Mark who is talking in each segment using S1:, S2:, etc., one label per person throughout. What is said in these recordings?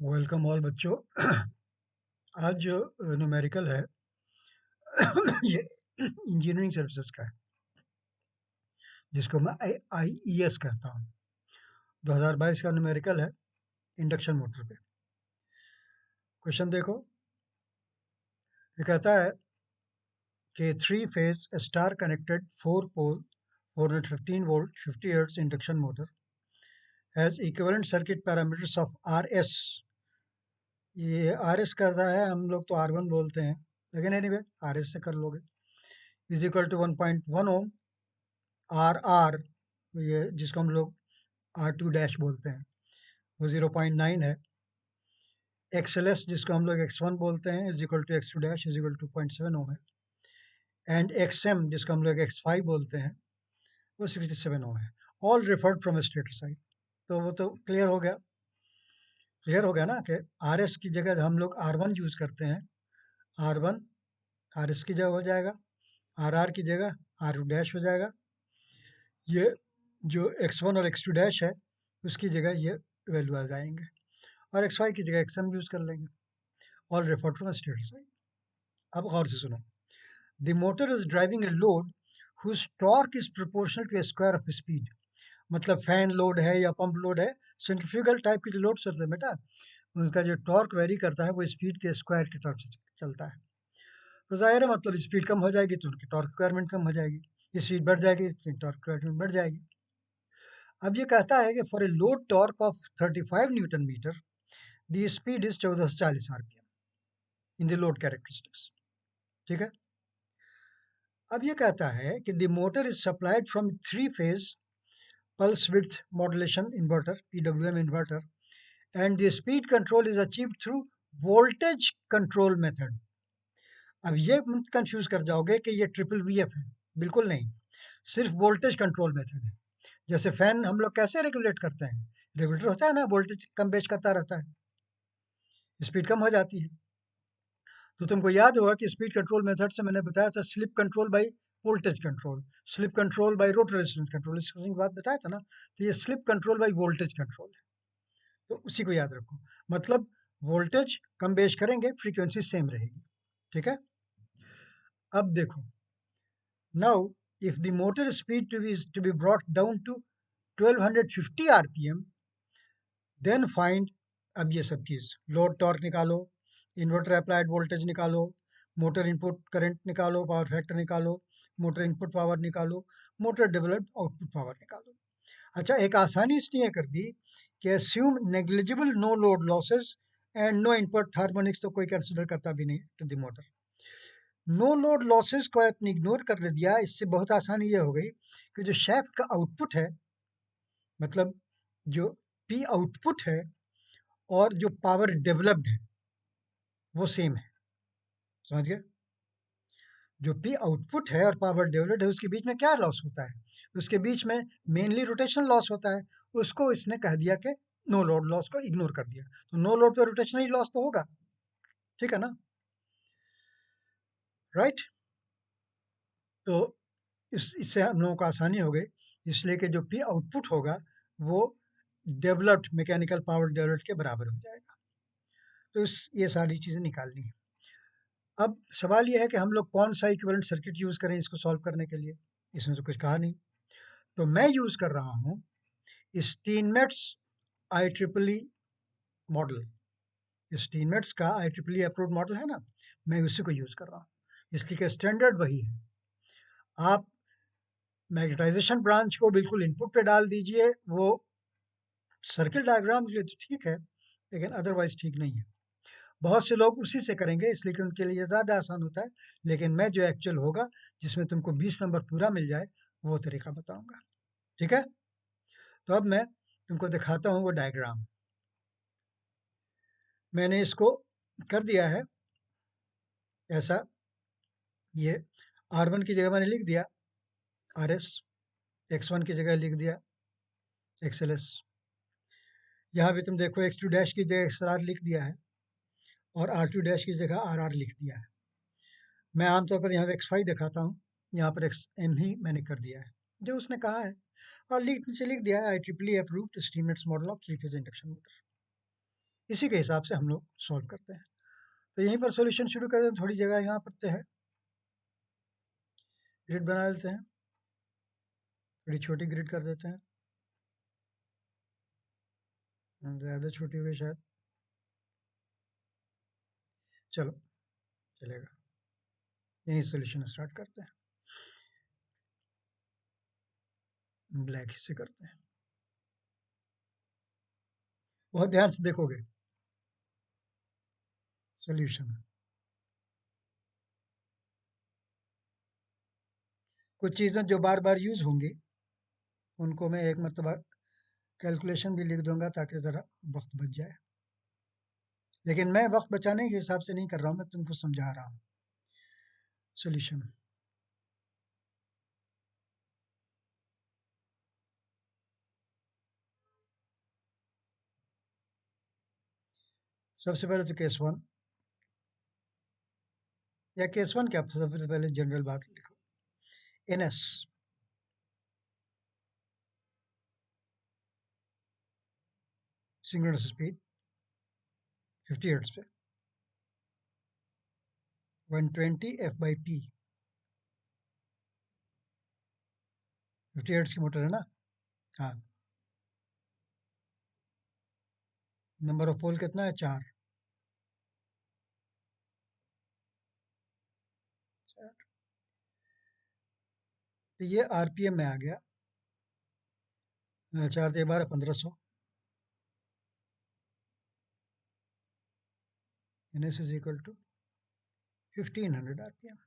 S1: Welcome all बच्चों। आज जो न्यूमेरिकल है ये इंजीनियरिंग सर्विसेज का है, जिसको मैं IES कहता हूँ। 2022 का न्यूमेरिकल है इंडक्शन मोटर पे। क्वेश्चन देखो, ये कहता है कि three phase star connected 4 pole 415 volt 50 hertz induction motor has equivalent circuit parameters of RS। ये RS कर रहा है, हम लोग तो R1 बोलते हैं, लेकिन एनीवे RS से कर लोगे। Is equal to 1.1 ohm. RR, ये जिसको हम लोग R2 डैश बोलते हैं, वो 0.9 है। XLS, जिसको हम लोग X1 बोलते हैं, is equal to X2 dash is equal to 0.7 ohm है। एंड XM, जिसको हम लोग X5 बोलते हैं, वो 67 ओम है। All referred from stator side. तो वो तो क्लियर हो गया ना कि RS की जगह हम लोग R1 यूज करते हैं। R1 RS की जगह हो जाएगा, RR की जगह R2 डैश हो जाएगा। ये जो X1 और X2 डैश है, उसकी जगह ये वैल्यू आ जाएंगे, और X5 की जगह XM यूज कर लेंगे। All refer to stator side. अब गौर से सुनो। The motor is driving a load whose torque is proportional to a square of speed। मतलब फैन लोड है या पंप लोड है, सेंट्रीफ्यूगल टाइप के जो लोड्स होते हैं बेटा, उनका जो टॉर्क वेरी करता है वो स्पीड के स्क्वायर की तरफ से चलता है। तो जाहिर है, मतलब स्पीड कम हो जाएगी तो उनकी टॉर्क रिक्वायरमेंट कम हो जाएगी, स्पीड बढ़ जाएगी तो टॉर्क रिक्वायरमेंट बढ़ जाएगी। अब ये कहता है कि for a load torque of 35 newton metre the speed is 1440 RPM in the load characteristics. ठीक है। अब ये कहता है कि the motor is supplied from three phase pulse width modulation inverter PWM inverter and the speed control is achieved through voltage control method. अब ये मत कंफ्यूज कर जाओगे कि ये ट्रिपल VF है, बिल्कुल नहीं। सिर्फ वोल्टेज कंट्रोल मेथड है। जैसे फैन हम लोग कैसे रेगुलेट करते हैं, रेगुलेटर होता है ना, वोल्टेज कम बेच करता रहता है, स्पीड कम हो जाती है। तो तुमको याद होगा कि स्पीड कंट्रोल मेथड से मैंने बताया था slip control by voltage control, slip control by rotor resistance control, इसकी बात बताया था ना। तो ये slip control by voltage control है, तो उसी को याद रखो। मतलब वोल्टेज कम बेच करेंगे, फ्रीक्वेंसी सेम रहेगी। ठीक है। अब देखो, now if the motor speed to be brought down to 1250 RPM, then find. अब ये सब चीज, लोड टॉर्क निकालो, इन्वर्टर अप्लाइड वोल्टेज निकालो, मोटर इनपुट करंट निकालो, पावर फैक्टर निकालो, मोटर इनपुट पावर निकालो, मोटर डेवलप्ड आउटपुट पावर निकालो। अच्छा, एक आसानी इसलिए कर दी कि assume negligible no load losses and no input harmonics, तो कोई कंसिडर करता भी नहीं to the motor. No load losses को आपने इग्नोर कर दिया। इससे बहुत आसानी ये हो गई कि जो शैफ्ट का आउटपुट है, मतलब जो P आउटपुट है और जो पावर डेवलप्ड है, वो सेम है। समझ गए? जो P आउटपुट है और पावर डेवलप्ड है, उसके बीच में क्या लॉस होता है? उसके बीच में मेनली रोटेशन लॉस होता है। उसको इसने कह दिया कि नो लोड लॉस को इग्नोर कर दिया, तो नो लोड पे रोटेशनल लॉस तो होगा। ठीक है ना, राइट। तो इससे हम लोगों को आसानी हो गई, इसलिए कि जो P आउटपुट होगा वो डेवलप्ड मैकेनिकल पावर डेवलप्ड के बराबर हो जाएगा। तो ये सारी चीज़ें निकालनी है। अब सवाल ये है कि हम लोग कौन सा इक्विवेलेंट सर्किट यूज़ करें इसको सॉल्व करने के लिए। इसमें तो कुछ कहा नहीं, तो मैं यूज़ कर रहा हूँ स्टीनमेट्स IEEE मॉडल। स्टीनमेट्स का IEEE अप्रूव्ड मॉडल है ना, मैं उसी को यूज़ कर रहा हूँ, इसलिए कि स्टैंडर्ड वही है। आप मैग्नेटाइजेशन ब्रांच को बिल्कुल इनपुट पे डाल दीजिए, वो सर्किट डायग्राम के लिए तो ठीक है, लेकिन अदरवाइज ठीक नहीं है। बहुत से लोग उसी से करेंगे, इसलिए कि उनके लिए ज़्यादा आसान होता है। लेकिन मैं जो एक्चुअल होगा, जिसमें तुमको 20 नंबर पूरा मिल जाए, वो तरीका बताऊंगा। ठीक है। तो अब मैं तुमको दिखाता हूँ वो डायग्राम। मैंने इसको कर दिया है ऐसा, ये R1 की जगह मैंने लिख दिया RS, X1 की जगह लिख दिया XLS। यहाँ पे तुम देखो X2 डैश की जगह XR लिख दिया है, और R2 डैश की जगह RR लिख दिया है। मैं आमतौर पर यहाँ पे X5 दिखाता हूँ, यहाँ पर XM ही मैंने कर दिया है जो उसने कहा है, और नीचे लिख दिया है IEEE approved Steinmetz model of three phase induction motor. इसी के हिसाब से हम लोग सॉल्व करते हैं। तो यहीं पर सॉल्यूशन शुरू करते हैं। थोड़ी जगह यहाँ पर है, ग्रिड बना लेते हैं, थोड़ी छोटी ग्रिड कर देते हैं, ज़्यादा छोटी हो गई शायद, चलो चलेगा। यहीं सॉल्यूशन स्टार्ट करते हैं, ब्लैक से करते हैं। बहुत ध्यान से देखोगे सॉल्यूशन। कुछ चीज़ें जो बार बार यूज़ होंगी उनको मैं एक मरतबा कैलकुलेशन भी लिख दूंगा ताकि ज़रा वक्त बच जाए, लेकिन मैं वक्त बचाने के हिसाब से नहीं कर रहा हूँ, मैं तुमको समझा रहा हूँ। सॉल्यूशन सबसे पहले तो केस वन, या केस वन क्या, सबसे पहले जनरल बात लिखो, N S synchronous speed 50 hertz पे, 120 एफ बाई पी, 50 हर्ट्ज की मोटर है ना। हाँ, नंबर ऑफ पोल कितना है, 4। तो ये आरपीएम में आ गया, 4 से 12 1500, N S is equal to 1500 RPM.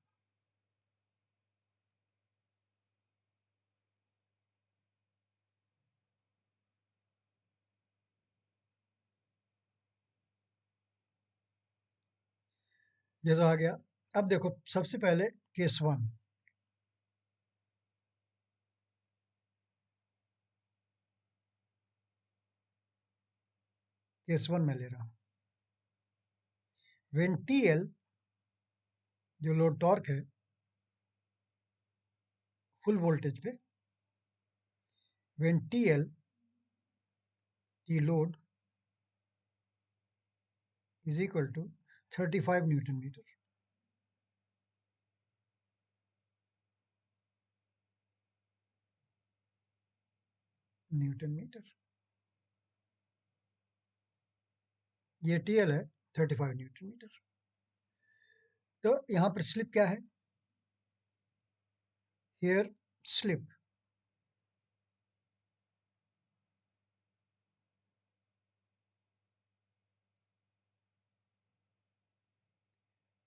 S1: ये तो आ गया। अब देखो सबसे पहले केस वन, केस वन में ले रहा हूँ। व्हेन टीएल जो लोड टॉर्क है फुल वोल्टेज पे, when TL T load is equal to 35 newton metre. Newton metre, ये टीएल है 35 न्यूटन मीटर। तो यहाँ पर स्लिप क्या है, हियर स्लिप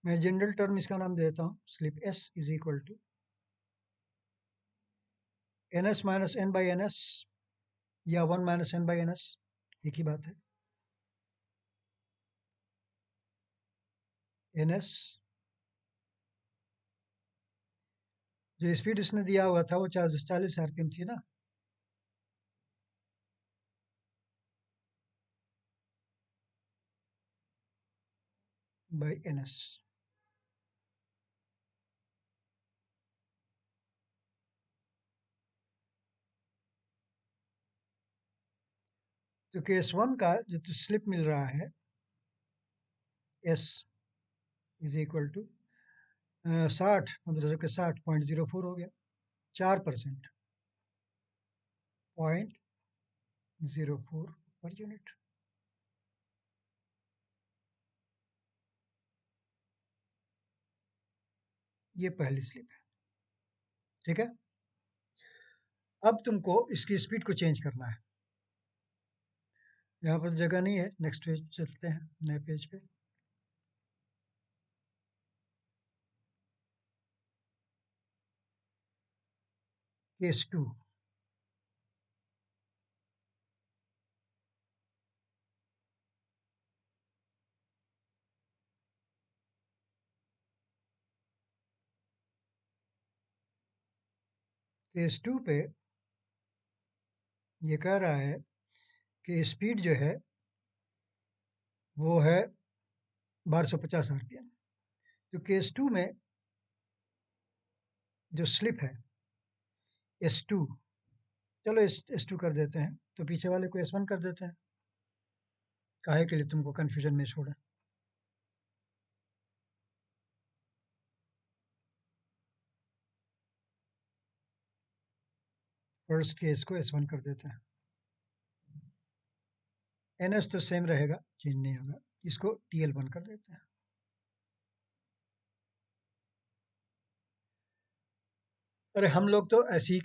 S1: मैं जनरल टर्म इसका नाम देता हूँ, slip S is equal to N S minus N by N S, या 1 minus N by N S, एक ही बात है। एन एस जो स्पीड इसने दिया हुआ था वो 40 आरपीएम थी ना, बाई एन एस। तो केस वन का जो तो स्लिप मिल रहा है एस इज इक्वल टू 60, 1500 के 60.04 हो गया, 4%, 0.04 पर यूनिट। ये पहली स्लिप है, ठीक है। अब तुमको इसकी स्पीड को चेंज करना है। यहाँ पर जगह नहीं है, नेक्स्ट पेज चलते हैं, नए पेज पे। केस टू, केस टू पे ये कह रहा है कि स्पीड जो है वो है 1250 आरपीएम। तो केस टू में जो स्लिप है एस टू, चलो एस टू कर देते हैं, तो पीछे वाले को एस वन कर देते हैं। काहे के लिए तुमको कन्फ्यूजन में छोड़ा? फर्स्ट केस को S1 कर देते हैं। NS तो सेम रहेगा, चेंज नहीं होगा। इसको TL1 कर देते हैं। अरे हम लोग तो ऐसे ही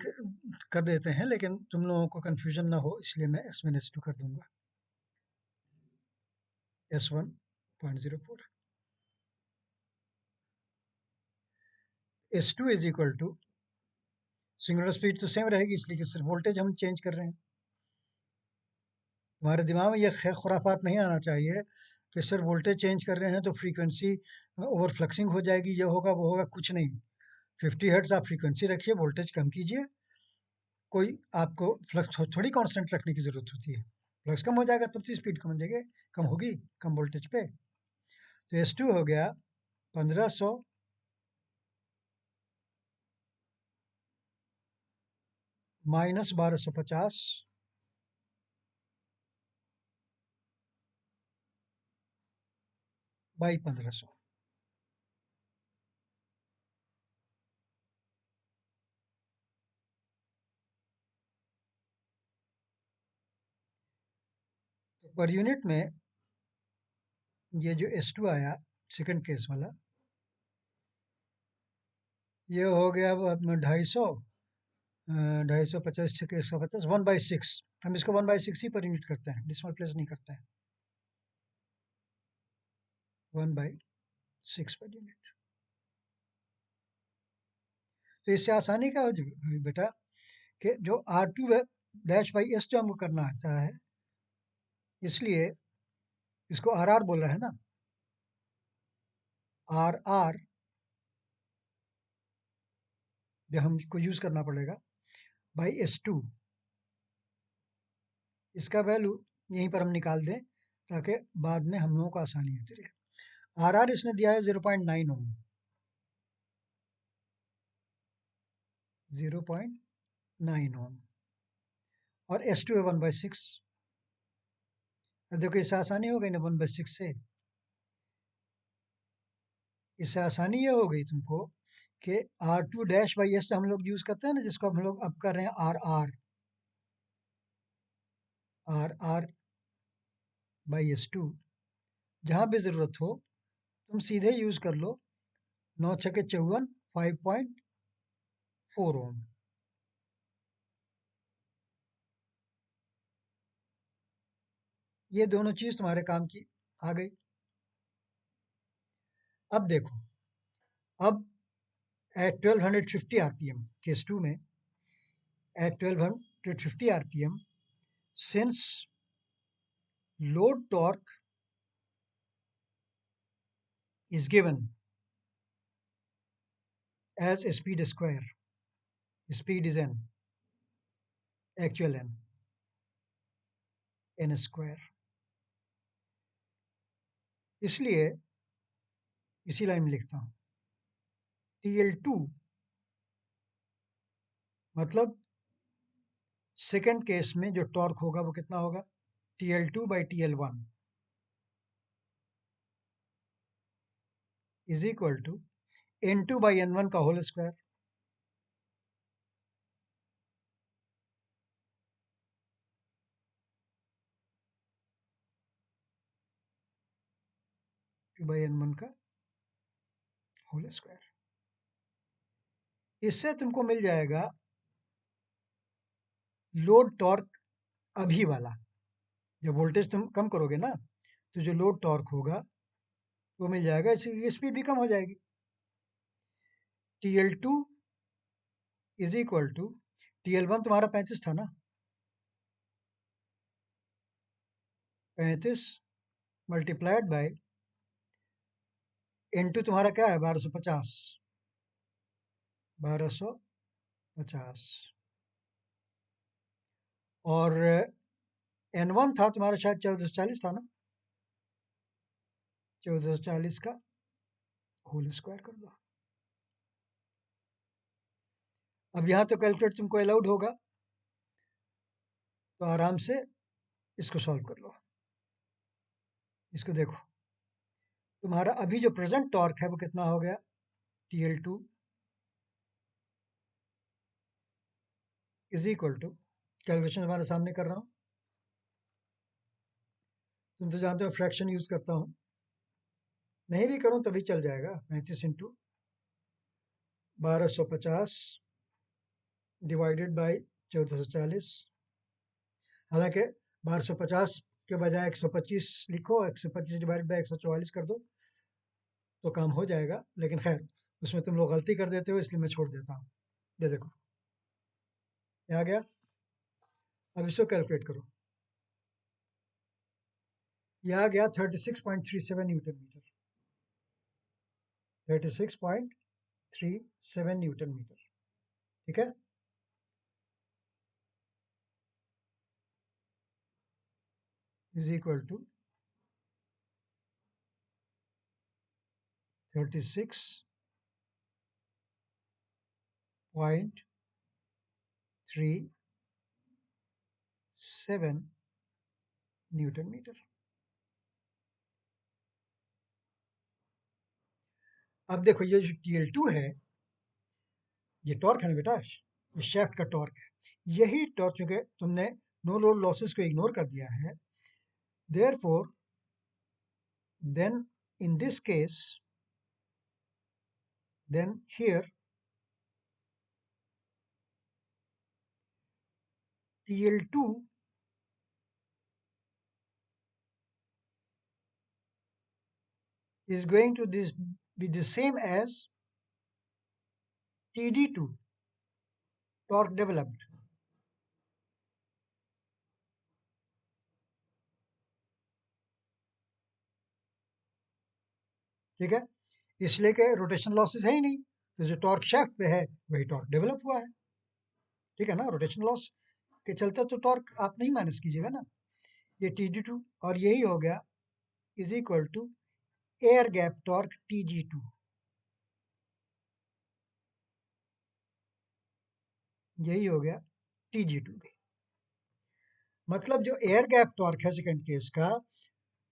S1: कर देते हैं, लेकिन तुम लोगों को कन्फ्यूजन ना हो इसलिए मैं S1 S2 कर दूंगा। S1.04। S2 is equal to, singular speed तो सेम रहेगी इसलिए कि सिर्फ वोल्टेज हम चेंज कर रहे हैं। हमारे दिमाग में ये खुराफात नहीं आना चाहिए कि सिर्फ वोल्टेज चेंज कर रहे हैं तो फ्रीक्वेंसी ओवरफ्लक्सिंग हो जाएगी, ये होगा वो होगा, कुछ नहीं। 50 हर्ट्ज आप फ्रीक्वेंसी रखिए, वोल्टेज कम कीजिए, कोई आपको फ्लक्स थोड़ी कांस्टेंट रखने की ज़रूरत होती है। फ्लक्स कम हो जाएगा तब तो स्पीड कम हो जाएगी, कम होगी, कम वोल्टेज पे। तो S2 हो गया 1500 माइनस 1250 बाई 1500। तो पर यूनिट में ये जो S2 आया सेकंड केस वाला, ये हो गया 250, 250 छः 150, 1/6। हम इसको 1/6 ही पर यूनिट करते हैं, डिसिमल प्लेस नहीं करते हैं। 1/6 पर यूनिट। तो इससे आसानी क्या हो जाएगी बेटा, कि जो R2 डैश बाई S जो हमको करना आता है, इसलिए इसको RR बोल रहा है ना, RR जो हमको यूज़ करना पड़ेगा बाई S2, इसका वैल्यू यहीं पर हम निकाल दें ताकि बाद में हम लोगों को आसानी होती रहे। RR इसने दिया है 0.9 ओम, 0.9 ओम, और S2 है 1/6। अब देखो इससे आसानी हो गई ना 1/6 से। इससे आसानी ये हो गई तुमको कि R2 डैश बाई S हम लोग यूज़ करते हैं ना, जिसको हम लोग अब कर रहे हैं RR बाई S2। जहाँ भी ज़रूरत हो तुम सीधे यूज़ कर लो, 9 छके 54, 5.4 ओम। ये दोनों चीज़ तुम्हारे काम की आ गई। अब देखो, अब एट 1250 RPM, केस 2 में at 1250 RPM, since load torque is given as speed square, speed is n, actual n square, इसलिए इसी लाइन में लिखता हूँ TL2 मतलब सेकंड केस में जो टॉर्क होगा वो कितना होगा, TL2 by TL1 is equal to N2 by N1 का होल स्क्वायर। 2/N1 का होल स्क्वायर। इससे तुमको मिल जाएगा लोड टॉर्क अभी वाला। जब वोल्टेज तुम कम करोगे ना, तो जो लोड टॉर्क होगा वो मिल जाएगा, इसकी स्पीड भी कम हो जाएगी। TL2 is equal to, TL1 तुम्हारा 35 था ना, 35 मल्टीप्लाइड बाय N2 तुम्हारा क्या है, 1250, 1250, और N1 था तुम्हारा शायद 1440 था ना, 1440 का होल स्क्वायर कर दो। अब यहाँ तो कैलकुलेट तुमको अलाउड होगा, तो आराम से इसको सॉल्व कर लो। इसको देखो, तुम्हारा अभी जो प्रेजेंट टॉर्क है वो कितना हो गया, TL2 is equal to, calculation तुम्हारे सामने कर रहा हूँ, तुम तो जानते हो फ्रैक्शन यूज करता हूँ, नहीं भी करूँ तभी चल जाएगा। 35 × 1250 डिवाइडेड बाई 1440। हालांकि 1250 के बजाय 125 लिखो, 125 डिवाइडेड बाई 144 कर दो तो काम हो जाएगा, लेकिन खैर उसमें तुम लोग गलती कर देते हो इसलिए मैं छोड़ देता हूँ। ये देखो, ये आ गया। अब इसको कैलकुलेट करो, ये आ गया 36.37 न्यूटन मीटर। 36.37 न्यूटन मीटर, ठीक है। Is equal to 36.37 newton metre. अब देखो, ये जो TL2 है, ये टॉर्क है ना बेटा, ये शाफ्ट का टॉर्क है। यही टॉर्क, चूंकि तुमने नो लोड लॉसेस को इग्नोर कर दिया है, therefore then in this case, then here TL2 is going to this be the same as TD2, torque developed। ठीक है, इसलिए कि रोटेशन लॉसेस है ही नहीं, तो जो टॉर्क शाफ्ट पे है वही टॉर्क डेवलप हुआ है। ठीक है ना, रोटेशन लॉस के चलते तो टॉर्क आप नहीं माइनस कीजिएगा ना। ये TD2 और यही हो गया is equal to air gap torque TG2। यही हो गया TG2 भी। मतलब जो एयर गैप टॉर्क है सेकंड केस का,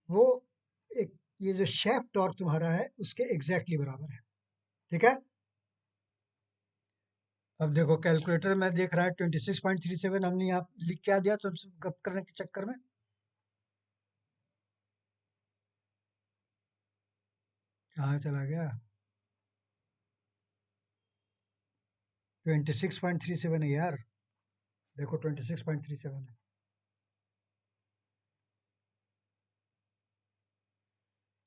S1: वो एक, ये जो शेफ टॉर्क तुम्हारा है उसके एग्जैक्टली बराबर है। ठीक है। अब देखो कैलकुलेटर में देख रहा है 26.37, हमने यहाँ लिख क्या दिया तुमसे गप करने के चक्कर में, कहाँ चला गया। 26.37 है यार, देखो 26.37 है।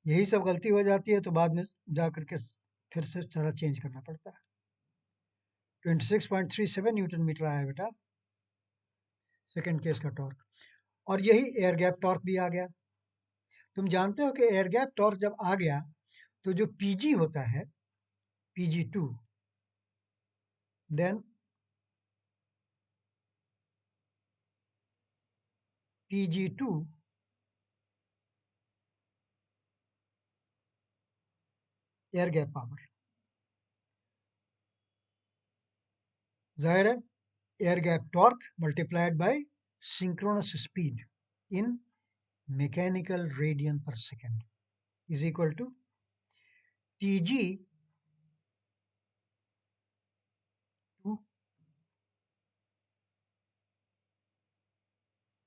S1: यही सब गलती हो जाती है तो बाद में जा करके फिर से सारा चेंज करना पड़ता है। 26.37 न्यूटन मीटर आया बेटा सेकंड केस का टॉर्क, और यही एयर गैप टॉर्क भी आ गया। तुम जानते हो कि एयर गैप टॉर्क जब आ गया तो जो PG होता है, PG2, then PG2 air gap power, जाहिर है air gap torque multiplied by synchronous speed in mechanical radian per second is equal to TG two,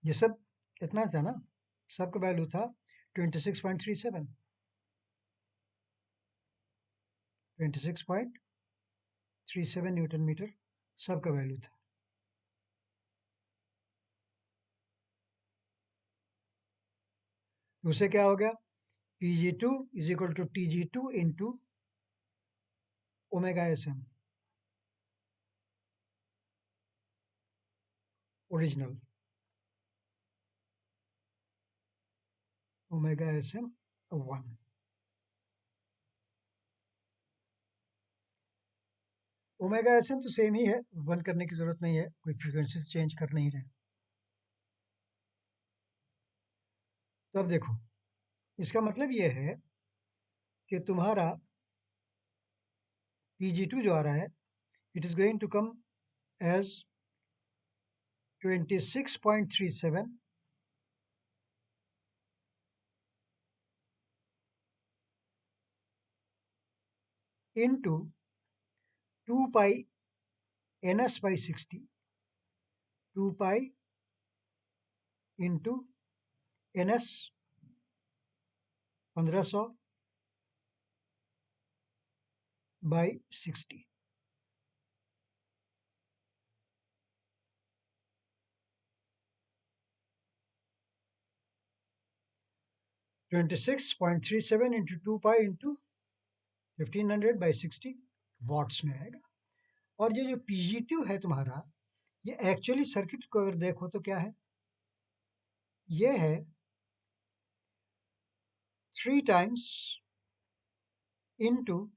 S1: ये सब इतना था ना, सबका वैल्यू था 26.37, 26.37 न्यूटन मीटर सबका वैल्यू था। तो उससे क्या हो गया, PG2 is equal to TG2 into omega SM original, omega SM 1। Omega SM तो सेम ही है, 1 करने की जरूरत नहीं है, कोई फ्रीक्वेंसी चेंज कर नहीं रहे। तो अब देखो, इसका मतलब ये है कि तुम्हारा PG2 जो आ रहा है, it is going to come as 26.37 into 2π NS/60, 2π × NS 1500/60, 26.37 × 2π × 1500/60 watts में आएगा। और ये जो पीजीटिव है तुम्हारा, ये एक्चुअली सर्किट को अगर देखो तो क्या है, ये है 3 times into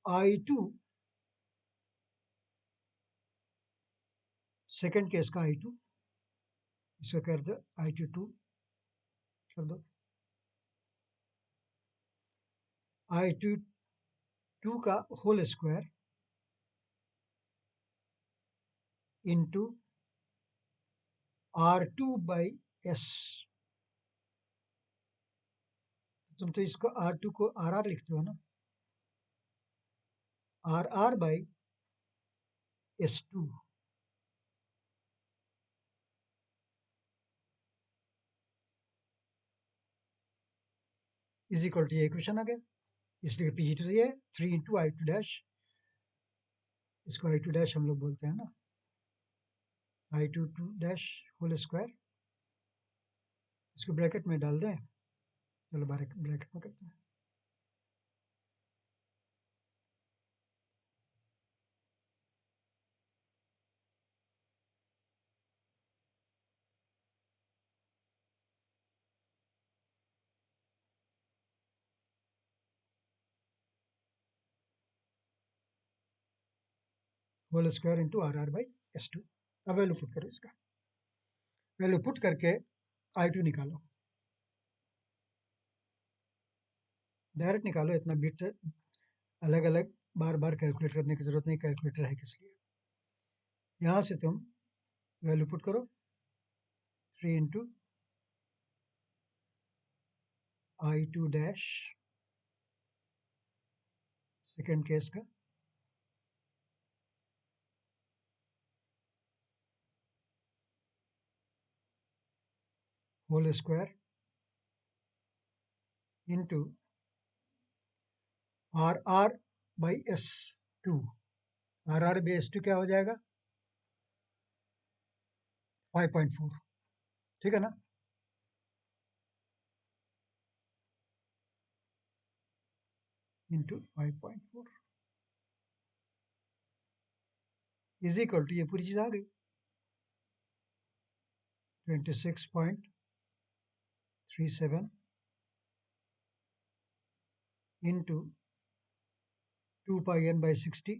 S1: I2, second case का I2, इसको कर दो I2 कर दो, I2 का होल स्क्वायर इंटू R2/S। तुम तो इसको R2 को RR लिखते हो ना, RR/S2 इज इक्वल टू, ये इक्वेशन आ गया। इसलिए पीजीटी तो ये 3 × I2 डैश, इसको I2 डैश हम लोग बोलते हैं ना, I2 डैश होल स्क्वायर, इसको ब्रैकेट में डाल दें। चलो ब्रैकेट में करते हैं। Whole square into RR/S2। अब वैल्यू पुट करो, इसका वैल्यू पुट करके I2 निकालो, डायरेक्ट निकालो, इतना बिट अलग अलग बार बार कैलकुलेट करने की जरूरत नहीं, कैलकुलेटर है किस लिए। यहाँ से तुम वैल्यू पुट करो, 3 × I2 डैश, सेकेंड केस का whole square into RR/S2। RR/S2 क्या हो जाएगा, 5.4, ठीक है ना। इंटू 5.4 इज इक्वल टू, ये पूरी चीज़ आ गई, 26.37 इंटू 2πN/60,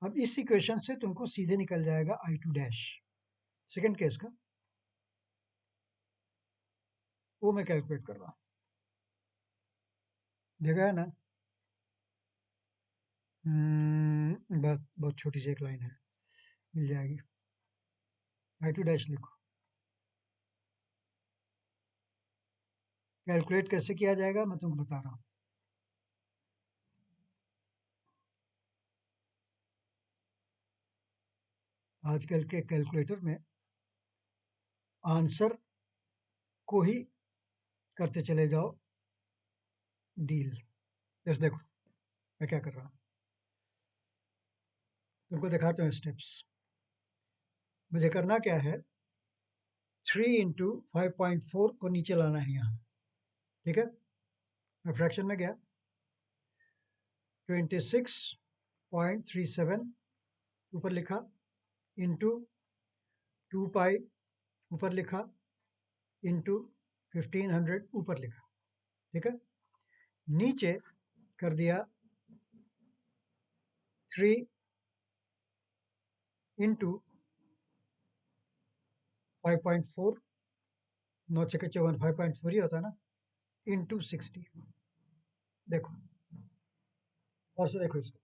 S1: अब इस इक्वेशन से तुमको सीधे निकल जाएगा I2 डैश, सेकेंड केस का, वो मैं कैलकुलेट कर रहा हूँ, देखा है ना। बस बहुत छोटी सी एक लाइन है, मिल जाएगी। I2 डैश लिखो, कैलकुलेट कैसे किया जाएगा मैं तुमको बता रहा हूँ। आजकल के कैलकुलेटर में आंसर को ही करते चले जाओ डील। जैसे देखो मैं क्या कर रहा हूँ, तुमको दिखाते हैं स्टेप्स। मुझे करना क्या है, 3 × 5.4 को नीचे लाना है यहाँ, ठीक है। मैं फ्रैक्शन में गया, 26.37 ऊपर लिखा, इंटू 2π ऊपर लिखा, इंटू 1500 ऊपर लिखा, ठीक है। नीचे कर दिया 3 इंटू 5.4, 9 छक्के 54, 5.4 ही होता है ना, इंटू 60। देखो और से देखो इसको,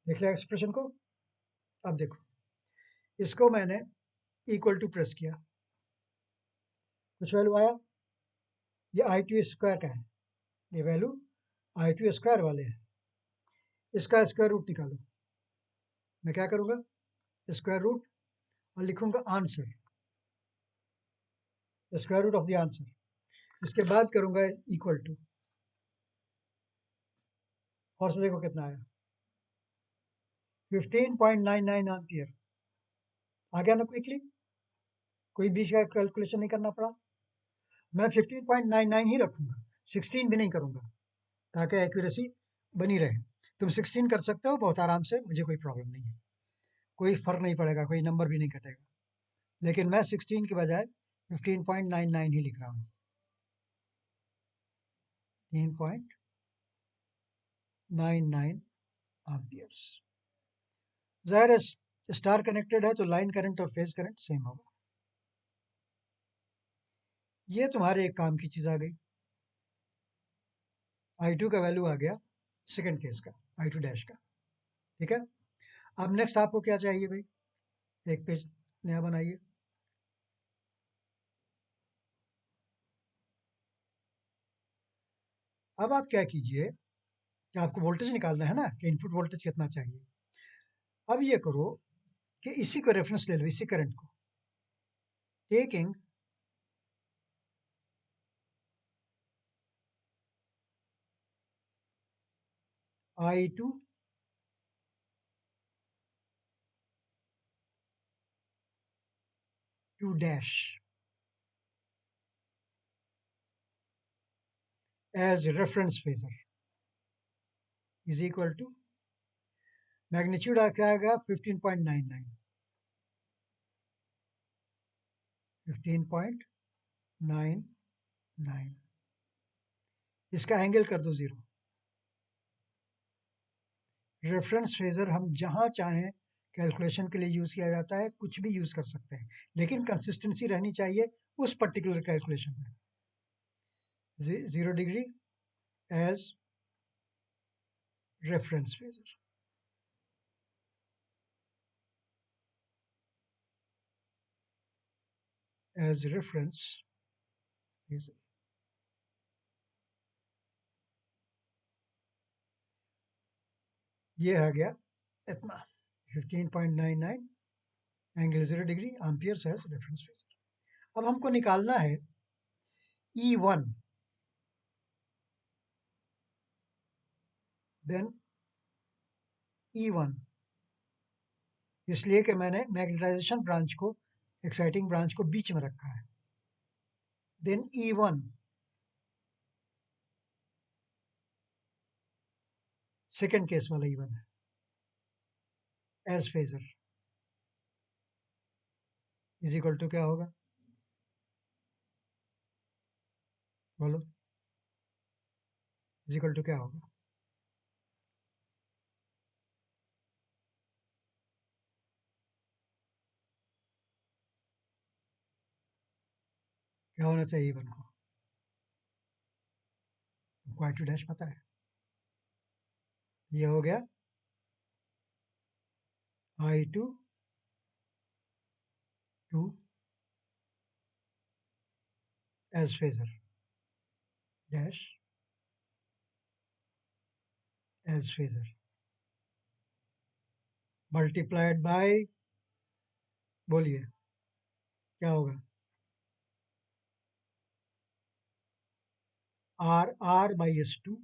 S1: देख लिया एक्सप्रेशन को। अब देखो इसको मैंने इक्वल टू प्रेस किया, कुछ वैल्यू आया, ये आई टू स्क्वायर का है, ये वैल्यू आई टू स्क्वायर वाले हैं, इसका स्क्वायर रूट निकालो। मैं क्या करूँगा, स्क्वायर रूट और लिखूंगा answer, square root of the answer, इसके बाद करूंगा इक्वल टू, और से देखो कितना आया, 15.99 एम्पियर आ गया ना क्विकली, कोई बीच का कैलकुलेशन नहीं करना पड़ा। मैं 15.99 ही रखूंगा, 16 भी नहीं करूंगा, ताकि एक्यूरेसी बनी रहे। तुम 16 कर सकते हो बहुत आराम से, मुझे कोई प्रॉब्लम नहीं है, कोई फर्क नहीं पड़ेगा, कोई नंबर भी नहीं कटेगा, लेकिन मैं 16 के बजाय 15.99 ही लिख रहा हूँ, 15.99 एम्पियर्स। ज़ाहिर है स्टार कनेक्टेड है तो लाइन करंट और फेज करंट सेम होगा। ये तुम्हारे एक काम की चीज़ आ गई, I2 का वैल्यू आ गया सेकंड केस का, I2 डैश का, ठीक है। अब नेक्स्ट आपको क्या चाहिए भाई, एक पेज नया बनाइए। अब आप क्या कीजिए कि आपको वोल्टेज निकालना है ना, कि इनपुट वोल्टेज कितना चाहिए। अब ये करो कि इसी को रेफरेंस ले लो, इसी करंट को, taking I2 to dash as reference phasor is equal to, magnitude क्या आएगा 15.99, 15.99, इसका एंगल कर दो 0। रेफरेंस फेजर हम जहाँ चाहें कैलकुलेशन के लिए यूज़ किया जाता है, कुछ भी यूज़ कर सकते हैं, लेकिन कंसिस्टेंसी रहनी चाहिए उस पर्टिकुलर कैलकुलेशन में। 0 degree as reference phasor, as reference phasor. ये आ गया इतना, 15.99 angle 0 degree amperes as reference phasor. अब हमको निकालना है E1, देन E1, इसलिए कि मैंने मैग्नेटाइजेशन ब्रांच को, एक्साइटिंग ब्रांच को बीच में रखा है। देन E1 सेकेंड केस वाला E1 है, as phasor is equal to क्या होगा, बोलो, इज इक्वल टू क्या होगा, क्या होना चाहिए E1 को, आपको I2 डैश पता है, ये हो गया I2 to as phasor dash as phasor multiplied by, बोलिए क्या होगा, R बाई S2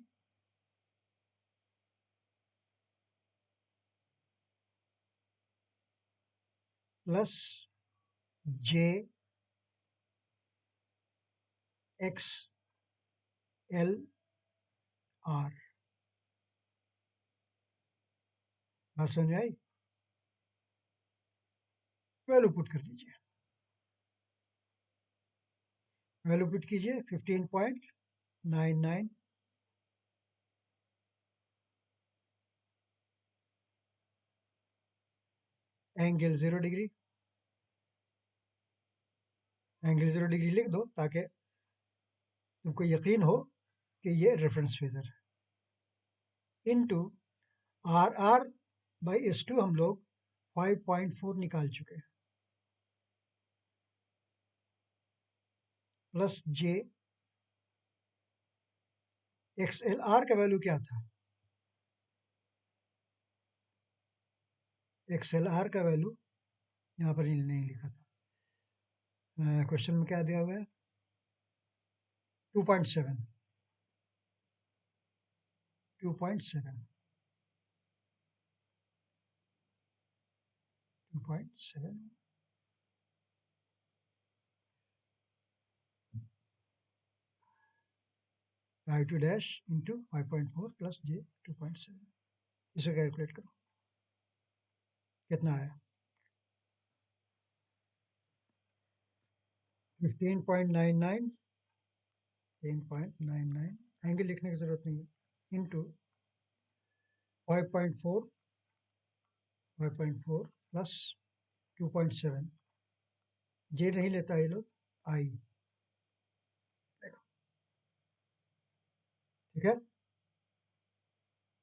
S1: plus J X L R, बात समझ में आई। वैल्यू पुट कर दीजिए, वैल्यू पुट कीजिए 15.99 एंगल 0 डिग्री, एंगल 0 डिग्री लिख दो ताकि तुमको यकीन हो कि ये रेफरेंस फेजर है, इनटू आर बाई S2 हम लोग 5.4 निकाल चुके हैं, प्लस जे XLR का वैल्यू क्या था? XLR का वैल्यू यहाँ पर नहीं लिखा था, क्वेश्चन में क्या दिया हुआ है? 2.7 2.7 2.7 I2 डैश इंटू 5.4 प्लस जे 2.7, इसे कैलकुलेट करो कितना आया? 15.99 10.99, एंगल लिखने की जरूरत नहीं है, इंटू 5.4 प्लस 2.7, जे नहीं लेता ये लोग, आई, ठीक है,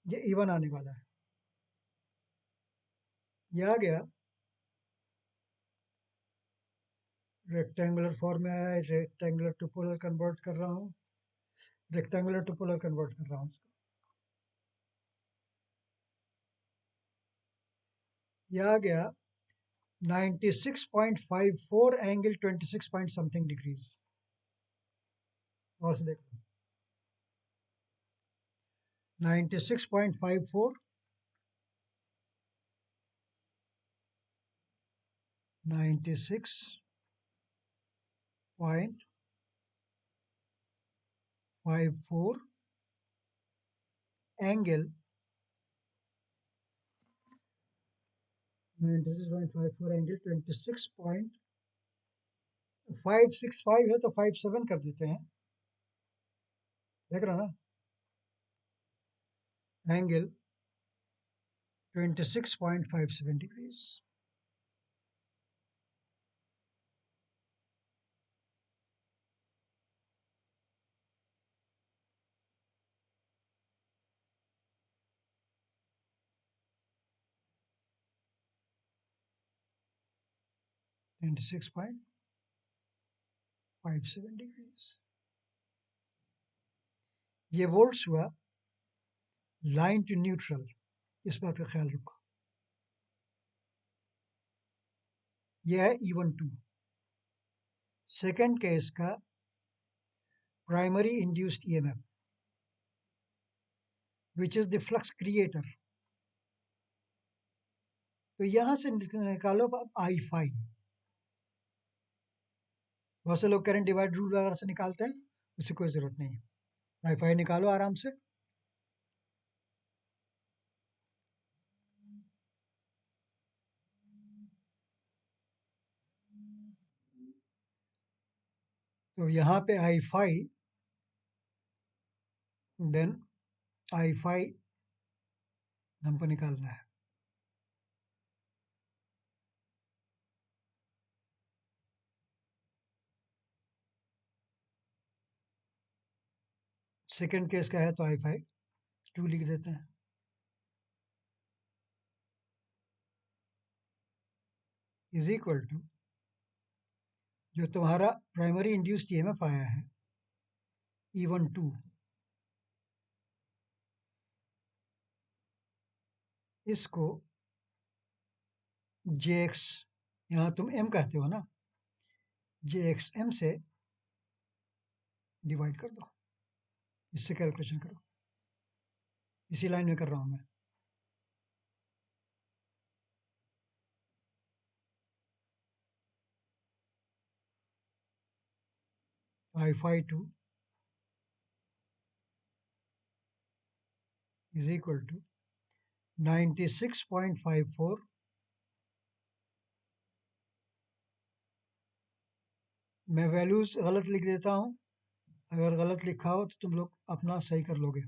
S1: ये इवन आने वाला है, ये आ गया, रेक्टेंगुलर फॉर्म में आया, रेक्टेंगुलर टू पोलर कन्वर्ट कर रहा हूँ, रेक्टेंगुलर टू पोलर कन्वर्ट कर रहा हूँ, ये आ गया 96.54 एंगल 26 पॉइंट समथिंग डिग्रीज, और से देखो 96.54 96.54 एंगल 96.54 एंगल 26.565 है, तो 57 कर देते हैं, देख रहा ना, एंगल 26.57 डिग्रीज। ट्वेंटी 6.57 डिग्रीज, ये वोल्ट्स हुआ लाइन टू न्यूट्रल, इस बात का ख्याल रखो, यह है E1 2। सेकेंड केस का primary induced EMF which is the flux creator, तो यहां से निकालो आई फाई, बहुत से लोग करंट डिवाइड रूल वगैरह से निकालते हैं, उससे कोई जरूरत नहीं है, आई फाई निकालो आराम से, तो यहाँ पे आई फाई, देन आई फाई हमको निकालना है, सेकेंड केस का है तो आई फाई 2 लिख देते हैं, इज इक्वल टू जो तुम्हारा प्राइमरी इंड्यूस्ड EMF आया है E1 2, इसको JX, यहाँ तुम M कहते हो ना, JXM से डिवाइड कर दो, इससे कैलकुलेशन करो, इसी लाइन में कर रहा हूँ मैं, आई फाई 2 इज इक्वल टू 96.54 मैं वैल्यूज गलत लिख देता हूँ, अगर गलत लिखा हो तो तुम लोग अपना सही कर लोगे,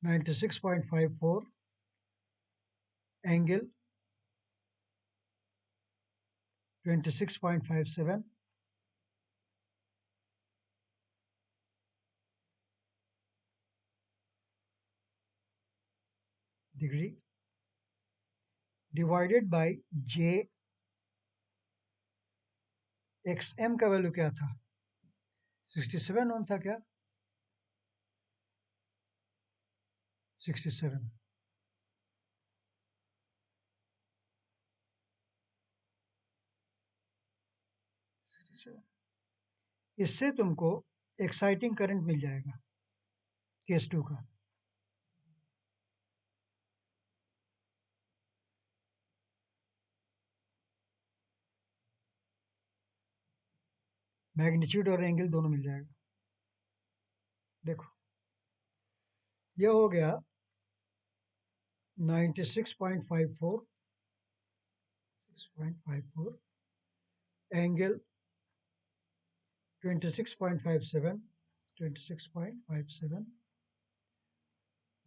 S1: 96.54 angle 26.57 degree divided by J X M का वैल्यू क्या था? 67 ओम था क्या? 67। इससे तुमको एक्साइटिंग करंट मिल जाएगा केस 2 का। मैग्नीट्यूड और एंगल दोनों मिल जाएगा। देखो ये हो गया 96.54 6.54 एंगल 26.57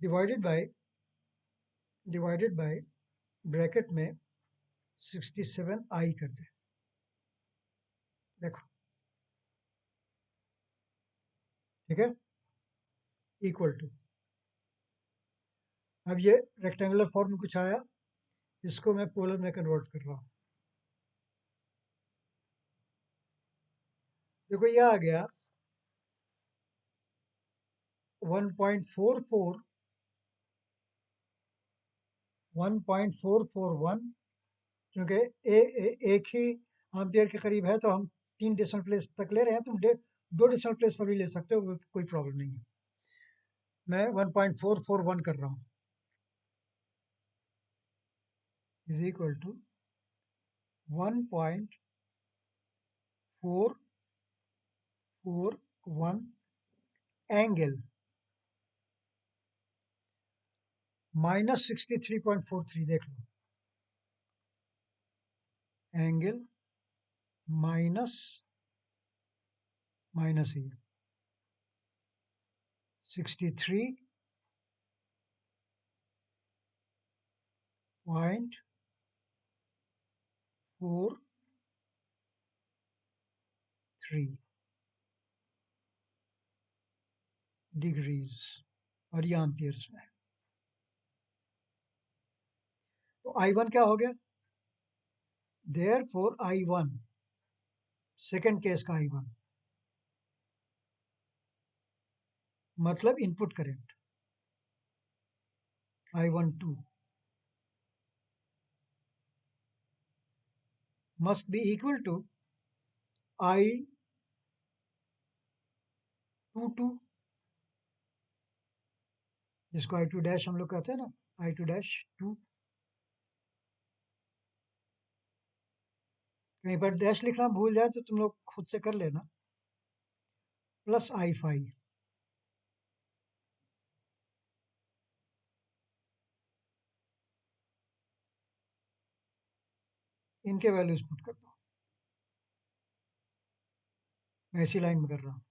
S1: डिवाइडेड बाय ब्रैकेट में 67 आई कर दे। देखो ठीक है, इक्वल टू। अब ये रेक्टेंगुलर फॉर्म में कुछ आया, इसको मैं पोलर में कन्वर्ट कर रहा हूँ। देखो ये आ गया 1.441 क्योंकि एक ही एम्पियर के करीब है तो हम 3 डेसिमल प्लेस तक ले रहे हैं। तुम 2 डेसिमल प्लेस पर भी ले सकते हो, कोई प्रॉब्लम नहीं है। मैं 1.441 कर रहा हूँ, इज इक्वल टू 1.441 एंगल -63.43। देख लो, एंगल माइनस माइनस ही 63.43 डिग्रीज और ये एम्पियर्स में। तो I1 क्या हो गया? देयरफॉर I1 सेकंड केस का I1 मतलब input current I12 must be equal to I22, जिसको I2 डैश हम लोग कहते हैं ना, I2 डैश 2। कहीं पर डैश लिखना भूल जाए तो तुम लोग खुद से कर लेना, प्लस I5। इनके वैल्यूज पुट कर दो, मैं इसी लाइन में कर रहा हूँ।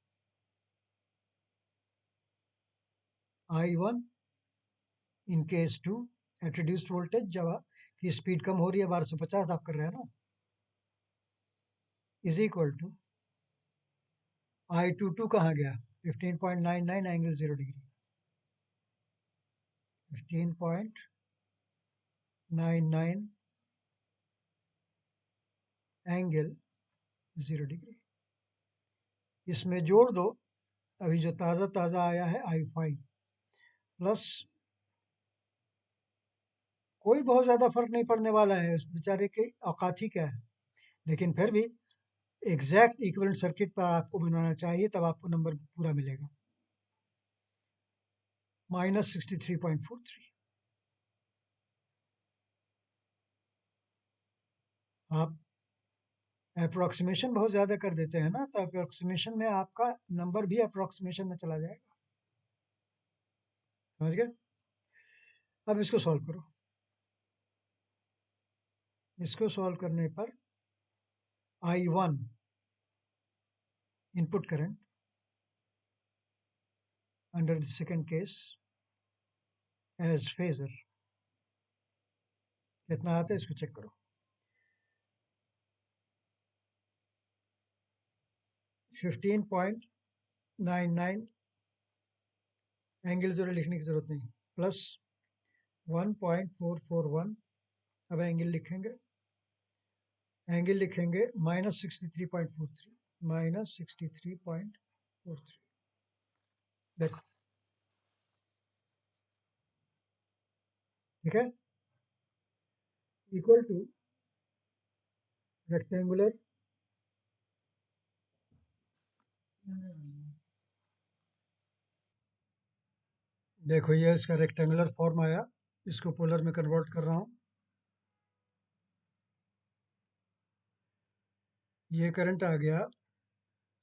S1: I1 in case 2 at reduced voltage, जब की स्पीड कम हो रही है, 1250 आप कर रहे हैं ना, इज इक्वल टू I22 कहाँ गया? 15.99 एंगल 0 डिग्री, 15.99 एंगल 0 डिग्री। इसमें जोड़ दो अभी जो ताज़ा ताज़ा आया है I5 प्लस, कोई बहुत ज़्यादा फर्क नहीं पड़ने वाला है, उस बेचारे की औकात ही क्या है, लेकिन फिर भी एग्जैक्ट इक्विवेलेंट सर्किट पर आपको बनाना चाहिए, तब आपको नंबर पूरा मिलेगा। -63.43। आप अप्रोक्सीमेशन बहुत ज़्यादा कर देते हैं ना, तो अप्रोक्सीमेशन में आपका नंबर भी अप्रोक्सीमेशन में चला जाएगा। समझ गए? अब इसको सॉल्व करो। इसको सॉल्व करने पर I1 input current under the second case as phasor कितना आता है इसको चेक करो। 15.99 एंगल 0 लिखने की जरूरत नहीं, प्लस 1.441 अब एंगल लिखेंगे -63.43, -63.43। देखो, ठीक है, इक्वल टू रेक्टेंगुलर, देखो ये इसका रेक्टेंगुलर फॉर्म आया, इसको पोलर में कन्वर्ट कर रहा हूँ। ये करंट आ गया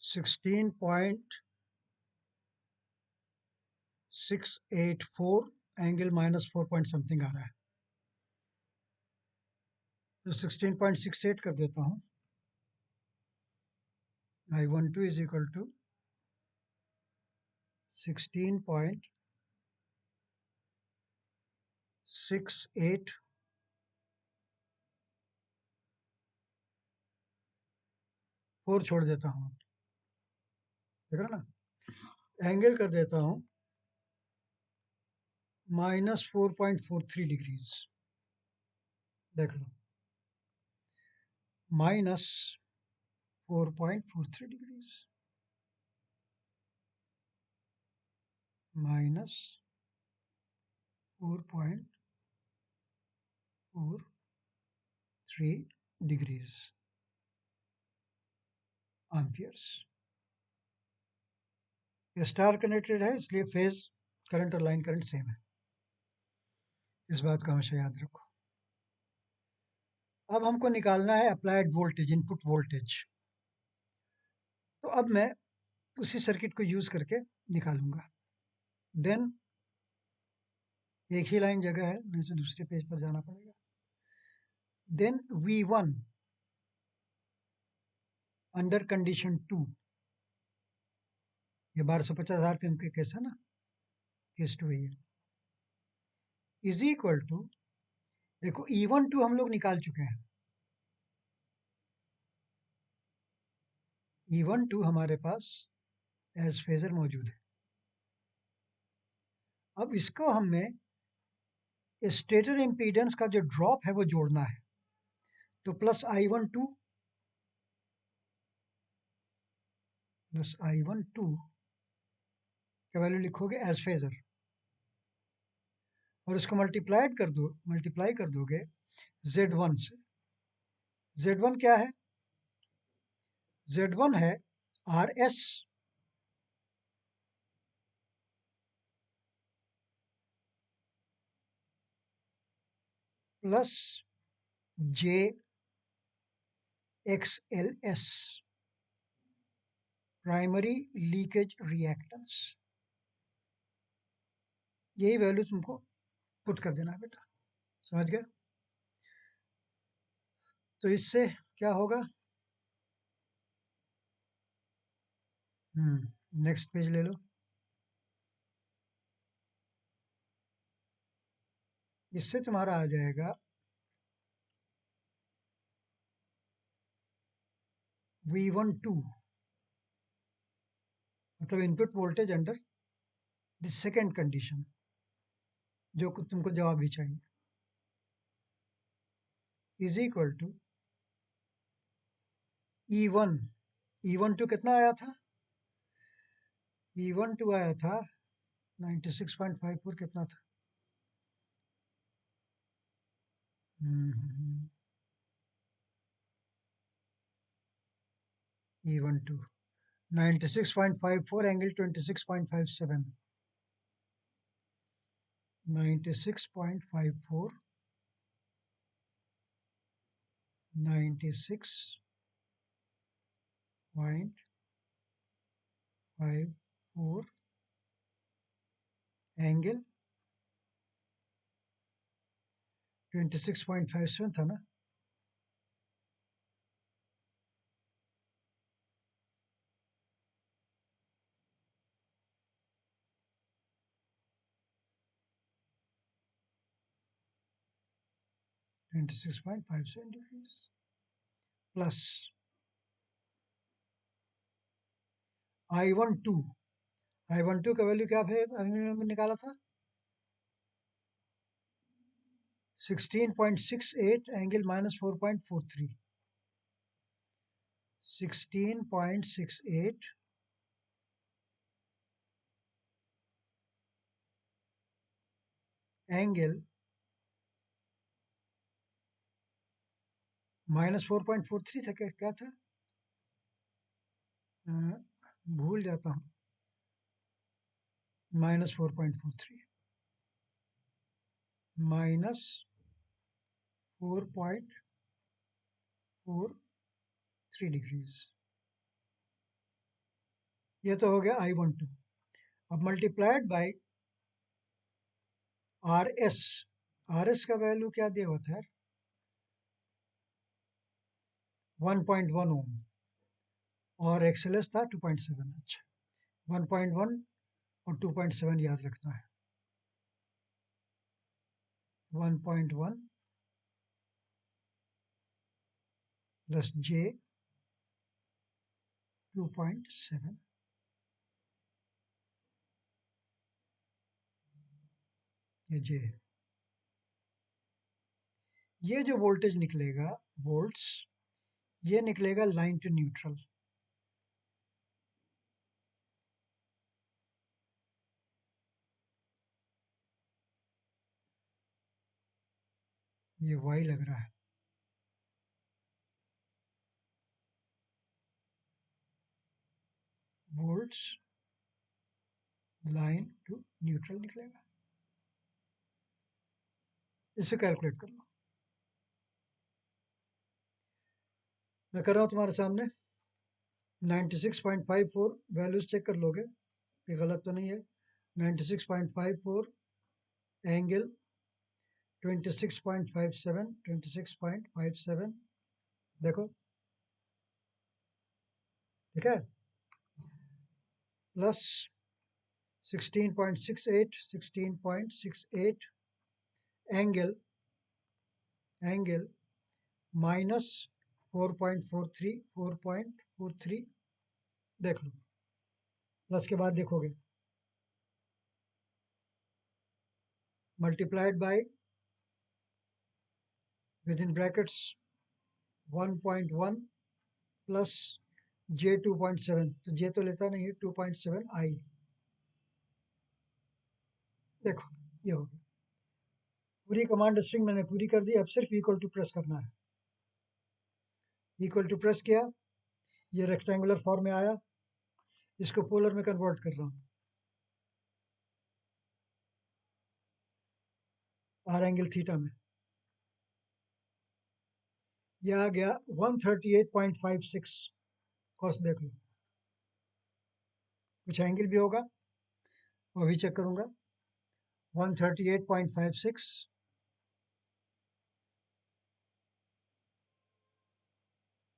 S1: 16.684, एंगल -4 पॉइंट समथिंग आ रहा है, तो 16.68 कर देता हूँ। I12 इज इक्वल टू 16.68, 4 छोड़ देता हूँ, देख रहे हो ना, एंगल कर देता हूँ -4.43 डिग्रीज, देख लो, -4.43 डिग्रीज, -4.43 डिग्रीज एम्पियर्स। ये स्टार कनेक्टेड है, इसलिए फेज करंट और लाइन करंट सेम है, इस बात को हमेशा याद रखो। अब हमको निकालना है अप्लाइड वोल्टेज, इनपुट वोल्टेज। तो अब मैं उसी सर्किट को यूज करके निकालूंगा। देन एक ही लाइन जगह है, नहीं तो दूसरे पेज पर जाना पड़ेगा। देन V1 अंडर कंडीशन 2, ये 1250 RPM के केस है ना, केस 2 है ये, इज इक्वल टू, देखो E1 2 हम लोग निकाल चुके हैं, E1 2 हमारे पास एज फेजर मौजूद है। अब इसको हमें स्टेटर इम्पीडेंस का जो ड्रॉप है वो जोड़ना है, तो प्लस I12 का वैल्यू लिखोगे एज फेजर, और इसको मल्टीप्लाई कर दोगे Z1 से। Z1 क्या है? Z1 है RS plus JXLS, primary leakage reactance. यही वैल्यू तुमको पुट कर देना है बेटा, समझ गए? तो इससे क्या होगा, नेक्स्ट पेज ले लो। इससे तुम्हारा आ जाएगा V12, मतलब input voltage under the second condition, जो तुमको जवाब भी चाहिए, is equal to E1। E12 कितना आया था? E12 आया था 96.54, कितना था? E12 96.54 एंगल 26.57, 96.54, 96.54 एंगल 26.57 था ना? (26.57 डिग्रीज) प्लस I12 का वैल्यू क्या है, निकाला था 16.68 एंगल -4.43, 16.68 एंगल -4.43 था, क्या क्या था? अ, भूल जाता हूँ। -4.43 -4.43 डिग्रीज। ये तो हो गया I12। अब मल्टीप्लाइड बाय RS। RS का वैल्यू क्या दिया हुआ था यार? 1.1 ओम और XLS था 2.7। अच्छा, 1.1 और 2.7 याद रखना है। 1.1 प्लस J 2.7, ये J है। ये जो वोल्टेज निकलेगा, वोल्ट्स, ये निकलेगा लाइन टू न्यूट्रल। ये Y लग रहा है। वोल्ट्स लाइन टू न्यूट्रल निकलेगा। इसे कैलकुलेट कर लो। मैं कर रहा हूँ तुम्हारे सामने। 96.54 वैल्यूज चेक कर लोगे, ये गलत तो नहीं है। 96.54 एंगल 26.57, 26.57, देखो, ठीक है, प्लस 16.68, 16.68 एंगल माइनस 4.43, 4.43, देख लो। प्लस के बाद देखोगे, multiplied by with in brackets 1.1 plus J 2.7, तो J तो लेता नहीं है, 2.7 I। देखो, ये हो गया। पूरी कमांड स्ट्रिंग मैंने पूरी कर दी। अब सिर्फ इक्वल टू प्रेस करना है। इक्वल टू प्रेस किया, ये रेक्टेंगुलर फॉर्म में आया। इसको पोलर में कन्वर्ट कर रहा हूँ। R एंगल थीटा में ये आ गया 138.56। कॉस देख लो, कुछ एंगल भी होगा, वो भी चेक करूंगा। 138.56,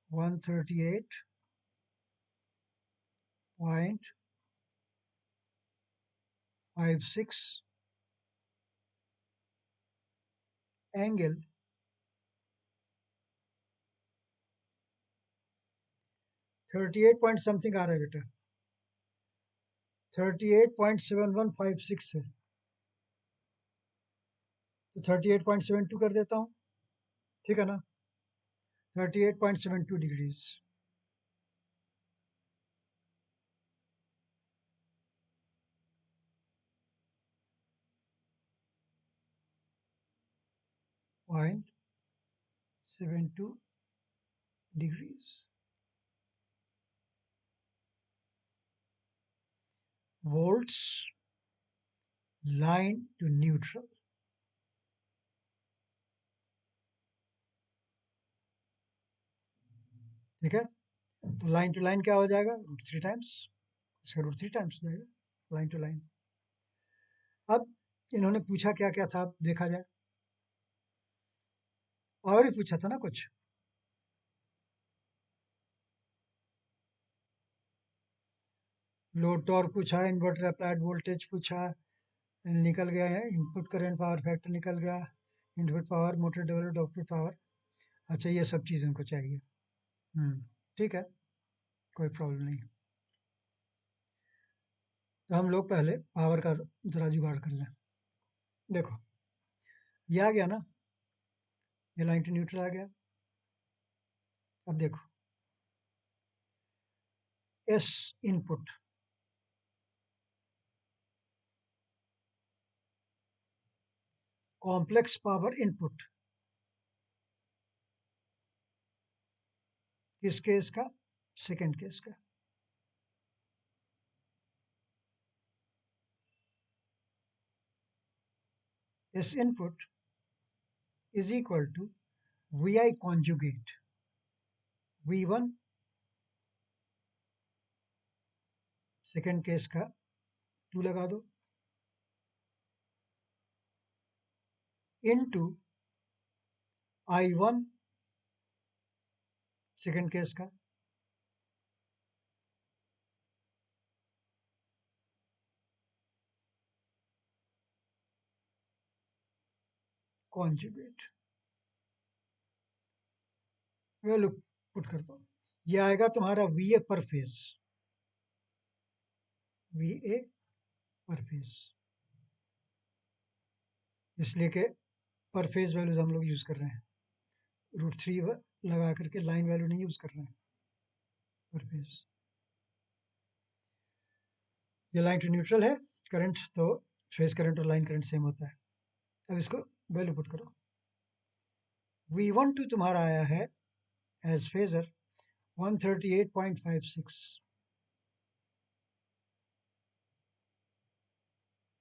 S1: 138.56 एंगल 38 पॉइंट समथिंग आ रहा है बेटा, 38.7156 है, तो 38.72 कर देता हूँ, ठीक है ना? 38.72 degrees. Point 72 degrees. Volts line to neutral, ठीक है? तो लाइन टू लाइन क्या हो जाएगा? √3 टाइम्स, इसका √3 टाइम्स हो जाएगा लाइन टू लाइन। अब इन्होंने पूछा क्या क्या था, अब देखा जाए। और ही पूछा था ना कुछ। लोड टॉर्क पूछा, इन्वर्टर अप्लाइड वोल्टेज पूछा, निकल गया है इनपुट करंट, पावर फैक्टर निकल गया, input power, motor developed output power. अच्छा, ये सब चीज़ इनको चाहिए। ठीक है, कोई प्रॉब्लम नहीं। तो हम लोग पहले पावर का ज़रा जुगाड़ कर लें। देखो, ये आ गया ना, ये लाइन टू न्यूट्रल आ गया। अब देखो S input, complex power input, किस केस का? सेकंड केस का। S input is equal to V I conjugate V1 second case का 2 लगा दो इनटू I1 सेकंड केस का कॉन्जुगेट। वैल्यू पुट करता हूँ, ये आएगा तुम्हारा VA पर फेज, VA पर फेज, इसलिए कि पर फेज वैल्यूज हम लोग यूज कर रहे हैं, √3 लगा करके लाइन वैल्यू नहीं यूज कर रहे हैं, पर फेज। ये लाइन टू न्यूट्रल है करंट, तो फेज करंट और लाइन करंट सेम होता है। अब इसको वैल्यू पुट करो। V12 तुम्हारा आया है एज फेजर 138.56,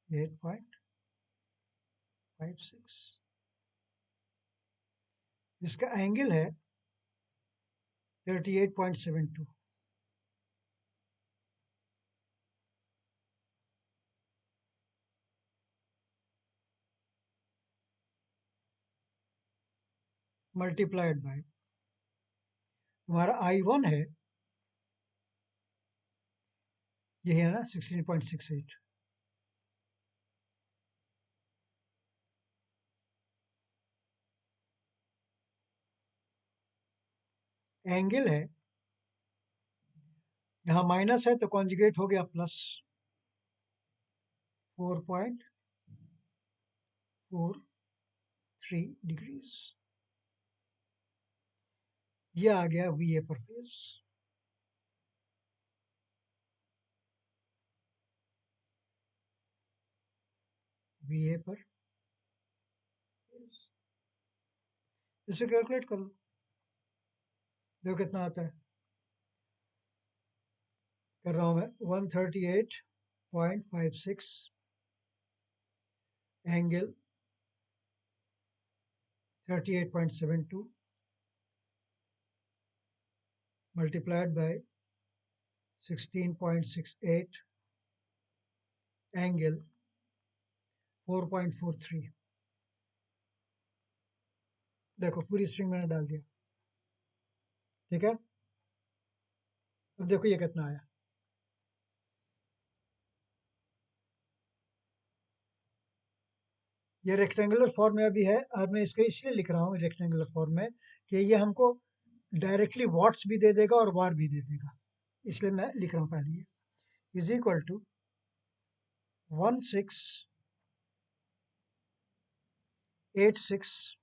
S1: 8.56। इसका एंगल है 38.72। मल्टीप्लाइड बाय तुम्हारा I1 है, यही है ना 16.68, एंगल है, यहाँ माइनस है तो कॉन्जुगेट हो गया प्लस 4.43 डिग्रीज। ये आ गया VA पर फेज। VA पर फेज, इसे कैलकुलेट कर लो, देखो कितना आता है। कर रहा हूँ मैं 138.56 एंगल 38.72 multiplied by 16.68 एंगल 4.43। देखो पूरी स्ट्रिंग मैंने डाल दिया, ठीक है। अब देखो ये कितना आया, ये रेक्टेंगुलर फॉर्म में अभी है, और मैं इसको इसलिए लिख रहा हूँ रेक्टेंगुलर फॉर्म में कि ये हमको डायरेक्टली वॉट्स भी दे देगा और वार भी दे देगा, इसलिए मैं लिख रहा हूँ पहले ये इज इक्वल टू 1686।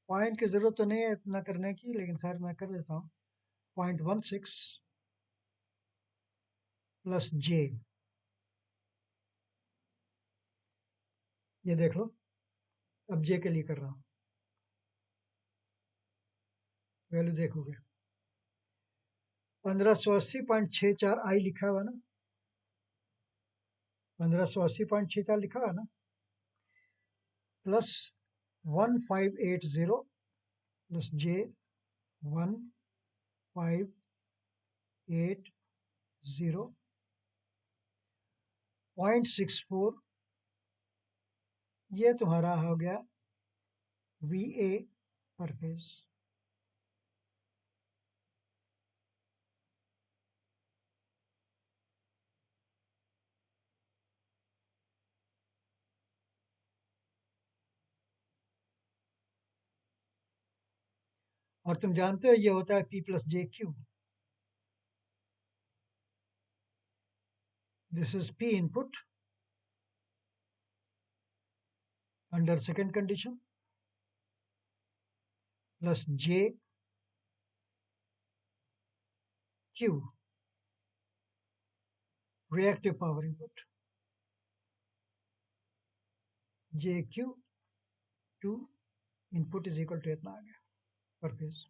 S1: पॉइंट की जरूरत तो नहीं है इतना करने की, लेकिन खैर मैं कर देता हूँ। 0.16 प्लस J, ये देख लो, अब J के लिए कर रहा हूँ, वैल्यू देखोगे 1580.64 I लिखा हुआ ना, 1580.64 लिखा हुआ ना, प्लस 1580 प्लस J 1580.64, ये तुम्हारा हो गया VA पर फेज। और तुम जानते हो ये होता है P plus JQ। This is P input, under second condition plus J Q reactive power input J Q two input is equal to इतना आ गया पर फेज।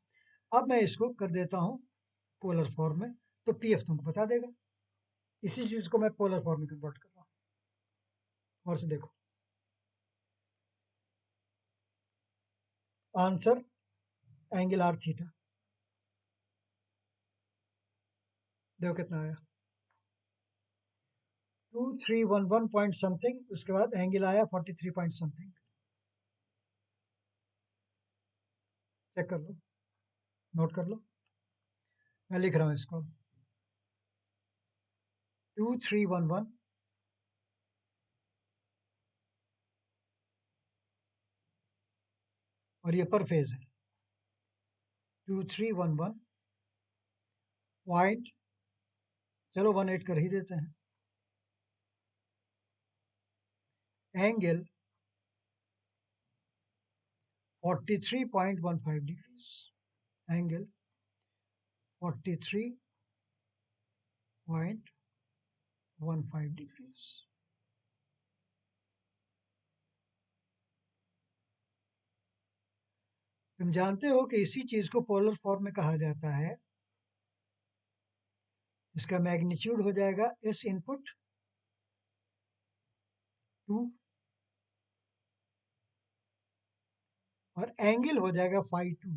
S1: अब मैं इसको कर देता हूँ पोलर फॉर्म में, तो पीएफ तुमको बता देगा। इसी चीज को मैं पोलर फॉर्म में कन्वर्ट कर रहा हूँ। और से देखो आंसर एंगल आर थीटा, देखो कितना आया 2311 पॉइंट समथिंग, उसके बाद एंगल आया 43 पॉइंट समथिंग। चेक कर लो, नोट कर लो, मैं लिख रहा हूँ इसको 2311 और ये पर फेज है 2311 पॉइंट, चलो 18 कर ही देते हैं, एंगल 43.15 डिग्रीज, एंगल 43.15 डिग्रीज। तुम जानते हो कि इसी चीज को पोलर फॉर्म में कहा जाता है, इसका मैग्नीट्यूड हो जाएगा एस इनपुट 2 और एंगल हो जाएगा फाई 2।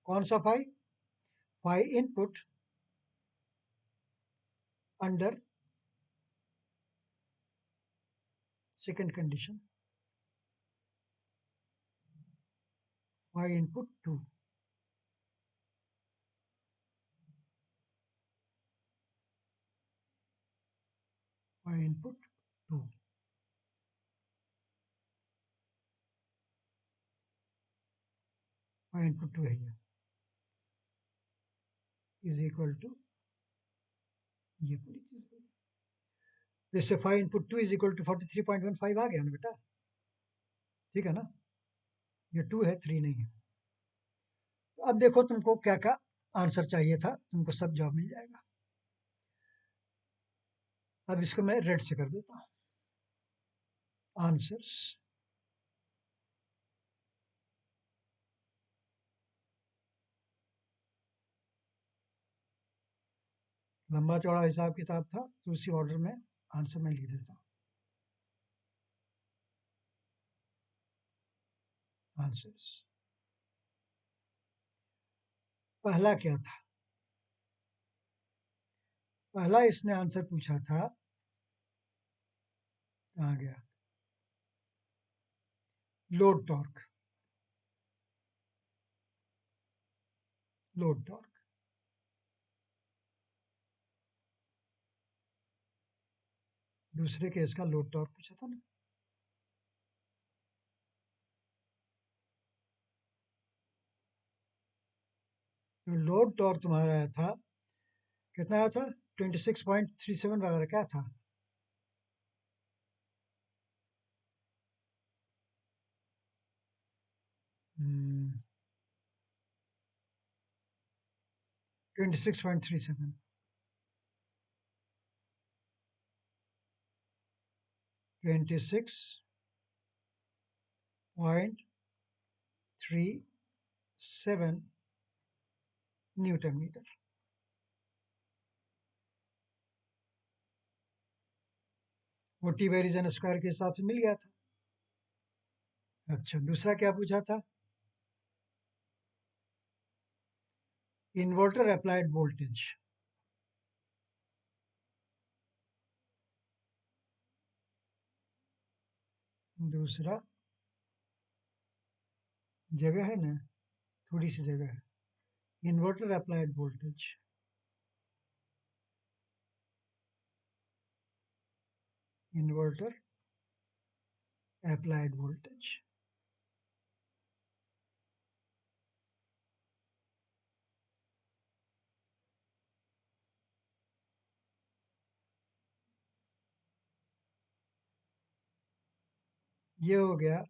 S1: कौन सा phi? Phi input under second condition, phi input 2, phi input 2, phi input 2 है ये, इज इक्वल टू ये पूरी चीज। जैसे phi input 2 is equal to 43.15 आ गया ना बेटा, ठीक है ना, ये 2 है 3 नहीं है। अब देखो तुमको क्या क्या आंसर चाहिए था, तुमको सब जवाब मिल जाएगा। अब इसको मैं रेड से कर देता हूँ आंसर्स। लंबा चौड़ा हिसाब किताब था तो उसी ऑर्डर में आंसर मैं लिख देता हूँ। आंसर्स पहला क्या था? पहला इसने आंसर पूछा था, कहाँ गया, लोड टॉर्क, लोड टॉर्क। दूसरे केस का लोड टॉर्क पूछा था ना, तो लोड टॉर्क तुम्हारा आया था, कितना आया था 26.37 वगैरह क्या था? हम्म, 26.37, 26.37 न्यूटन मीटर। वो टी बाई रीजन स्क्वायर के हिसाब से मिल गया था। अच्छा, दूसरा क्या पूछा था? इन्वर्टर अप्लाइड वोल्टेज, दूसरा जगह है ना, थोड़ी सी जगह है, inverter applied voltage, inverter applied voltage. ये हो गया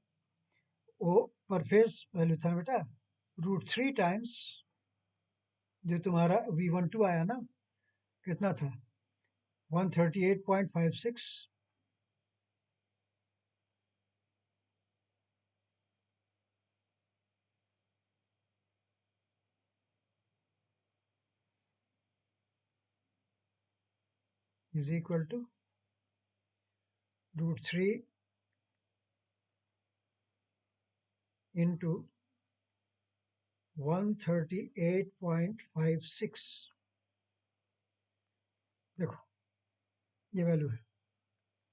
S1: ओ पर फेज वैल्यू था ना बेटा, √3 टाइम्स जो तुम्हारा V12 आया ना, कितना था, 138.56 इज इक्वल टू √3 इंटू 138.56। देखो ये वैल्यू है,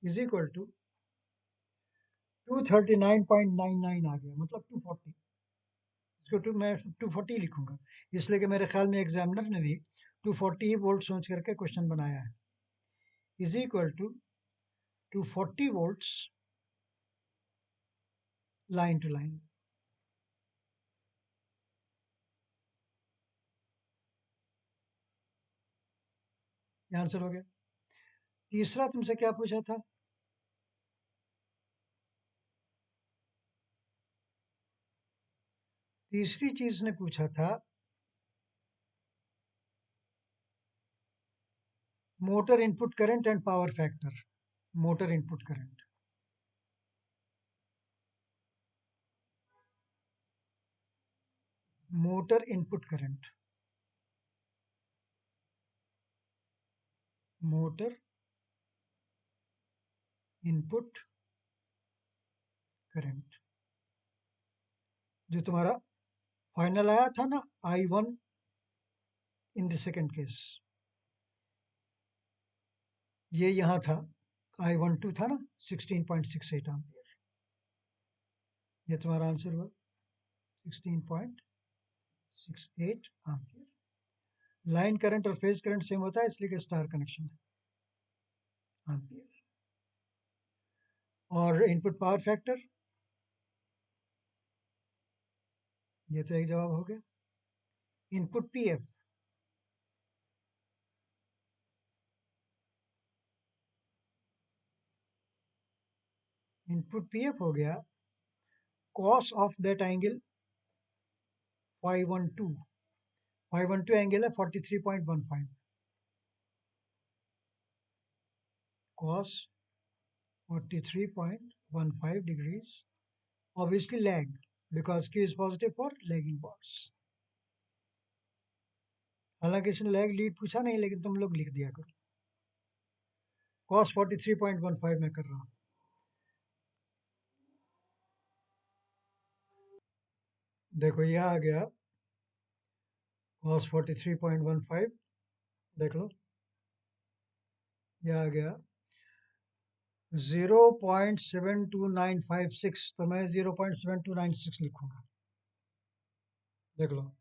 S1: इज इक्वल टू 239.99 आ गया, मतलब 240। इसको मैं 240 लिखूंगा, इसलिए कि मेरे ख्याल में एग्जामिनर ने भी 240 ही वोल्ट सोच करके क्वेश्चन बनाया है। Is equal to 240 volts line to line. ये आंसर हो गया। तीसरा तुमसे क्या पूछा था, तीसरी चीज ने पूछा था motor input current and power factor. Motor input current, motor input current, motor input current, जो तुम्हारा फाइनल आया था ना, I1 in the second case, ये यहाँ था, I12 था ना, 16.68 एम्पियर। ये तुम्हारा आंसर हुआ 16.68 एम्पियर। लाइन करंट और फेज करंट सेम होता है, इसलिए कि स्टार कनेक्शन है, एम्पियर। और इनपुट पावर फैक्टर, ये तो एक जवाब हो गया। इनपुट पीएफ, इनपुट पीएफ हो गया cos of that angle 512, 512 angle है 43.15, cos 43.15 degrees, obviously lag because Q is positive for lagging parts। हालांकि इसने लैग लीड पूछा नहीं, लेकिन तुम लोग लिख दिया करो, cos 43.15 मैं कर रहा हूँ। देखो ये आ गया cos 43.15, देख लो ये आ गया 0.72956, तो मैं 0.7296 लिखूंगा। देख लो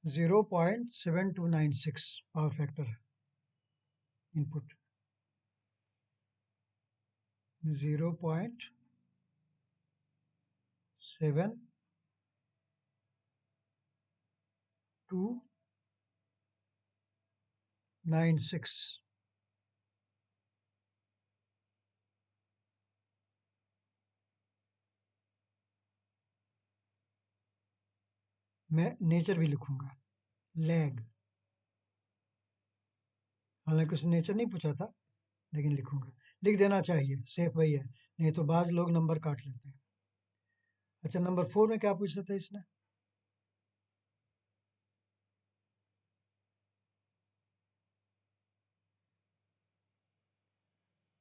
S1: 0.7296 पावर फैक्टर इनपुट, 0.7296। मैं नेचर भी लिखूंगा, लैग, हालांकि उसने नेचर नहीं पूछा था, लेकिन लिखूंगा, लिख देना चाहिए, सेफ वही है, नहीं तो बाज लोग नंबर काट लेते हैं। अच्छा, नंबर 4 में क्या पूछा था इसने,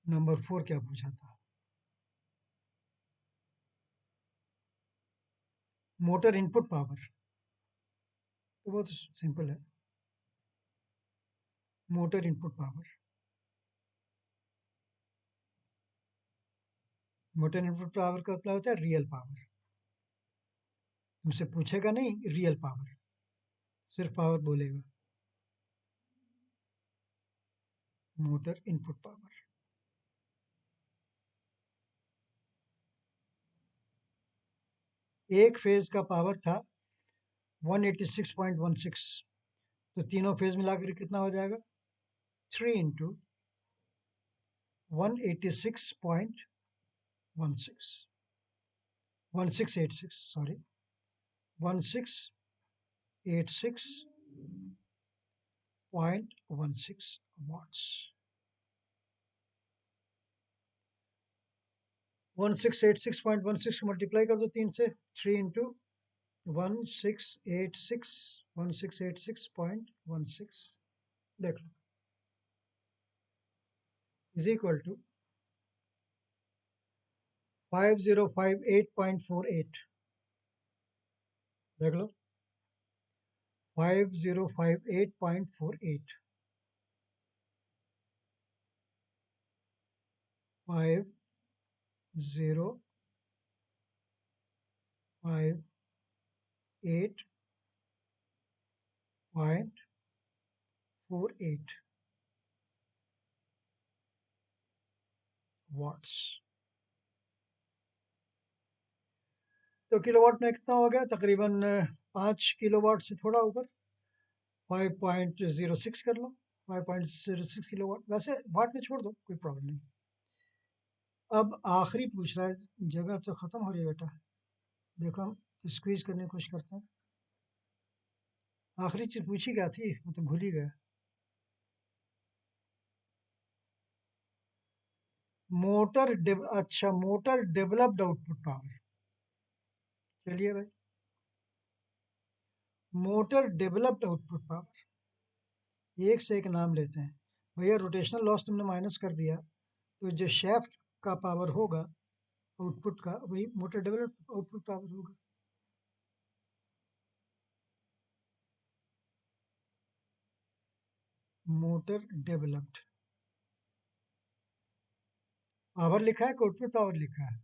S1: नंबर 4 क्या पूछा था, मोटर इनपुट पावर, तो बहुत सिंपल है, motor input power, motor input power का मतलब होता है रियल पावर। तुमसे पूछेगा नहीं रियल पावर, सिर्फ पावर बोलेगा, मोटर इनपुट पावर। एक फेज का पावर था 186.16, तो तीनों फेज मिलाकर कितना हो जाएगा, 3 इंटू 186.16 1686 sorry 1686.16 watts. 1686.16 मल्टीप्लाई कर दो 3 से, 3 इंटू 1686 देख लो इज इक्वल टू 5058.48 देख लो 5058.48 5058.48 watts. तो किलोवाट में कितना हो गया? तकरीबन 5 किलोवाट से थोड़ा ऊपर, 5.06 कर लो, 5.06 किलोवाट। वैसे वाट में छोड़ दो, कोई प्रॉब्लम नहीं। अब आखिरी पूछ रहा है, जगह तो ख़त्म हो रही है बेटा, देखो हम स्क्वीज करने की कोशिश करते हैं। आखिरी चीज़ पूछी क्या थी, मैं तो भूल ही गया। अच्छा, मोटर डेवलप्ड आउटपुट पावर। चलिए भाई, मोटर डेवलप्ड आउटपुट पावर, एक से एक नाम लेते हैं भैया। रोटेशनल लॉस तुमने माइनस कर दिया, तो जो शाफ्ट का पावर होगा आउटपुट का, वही मोटर डेवलप्ड आउटपुट पावर होगा। मोटर डेवलप्ड पावर लिखा है कि आउटपुट पावर लिखा है?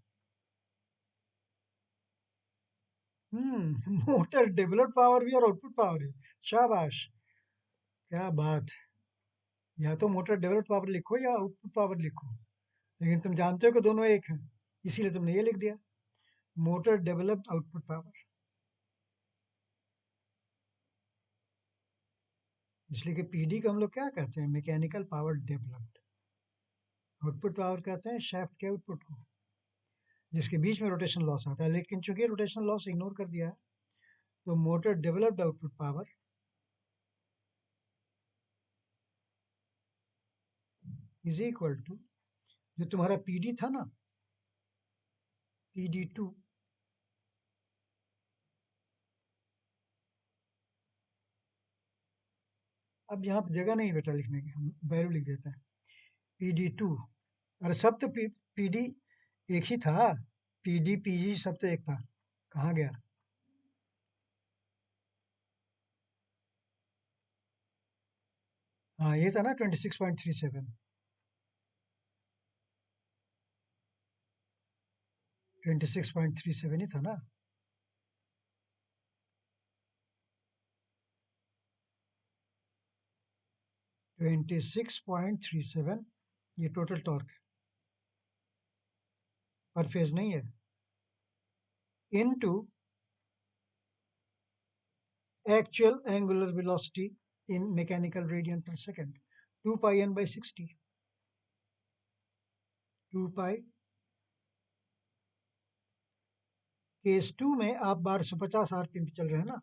S1: मोटर डेवलप्ड पावर भी और आउटपुट पावर भी। शाबाश, क्या बात। या तो मोटर डेवलप्ड पावर लिखो या आउटपुट पावर लिखो, लेकिन तुम जानते हो कि दोनों एक हैं, इसीलिए तुमने ये लिख दिया, मोटर डेवलप्ड आउटपुट पावर। इसलिए कि पीडी को हम लोग क्या कहते हैं? Mechanical power developed. Output power कहते हैं शाफ्ट के आउटपुट को, जिसके बीच में रोटेशन लॉस आता है। लेकिन चूंकि रोटेशन लॉस इग्नोर कर दिया है, तो motor developed output power is equal to, जो तुम्हारा पीडी था ना, PD2, अब यहाँ पे जगह नहीं बेटा लिखने की, हम वैल्यू लिख देते हैं PD2। अरे सब तो PD एक ही था, PD PG सब तो एक था, कहाँ गया? हाँ ये था ना 26.37, 26.37 ही था ना। तो 26.37 ये टोटल टॉर्क पर फेज नहीं है, into actual angular velocity in mechanical radian per second, 2 pi n by 60, 2 pi। Case 2 में आप 1250 आरपीएम पे चल रहे हैं ना,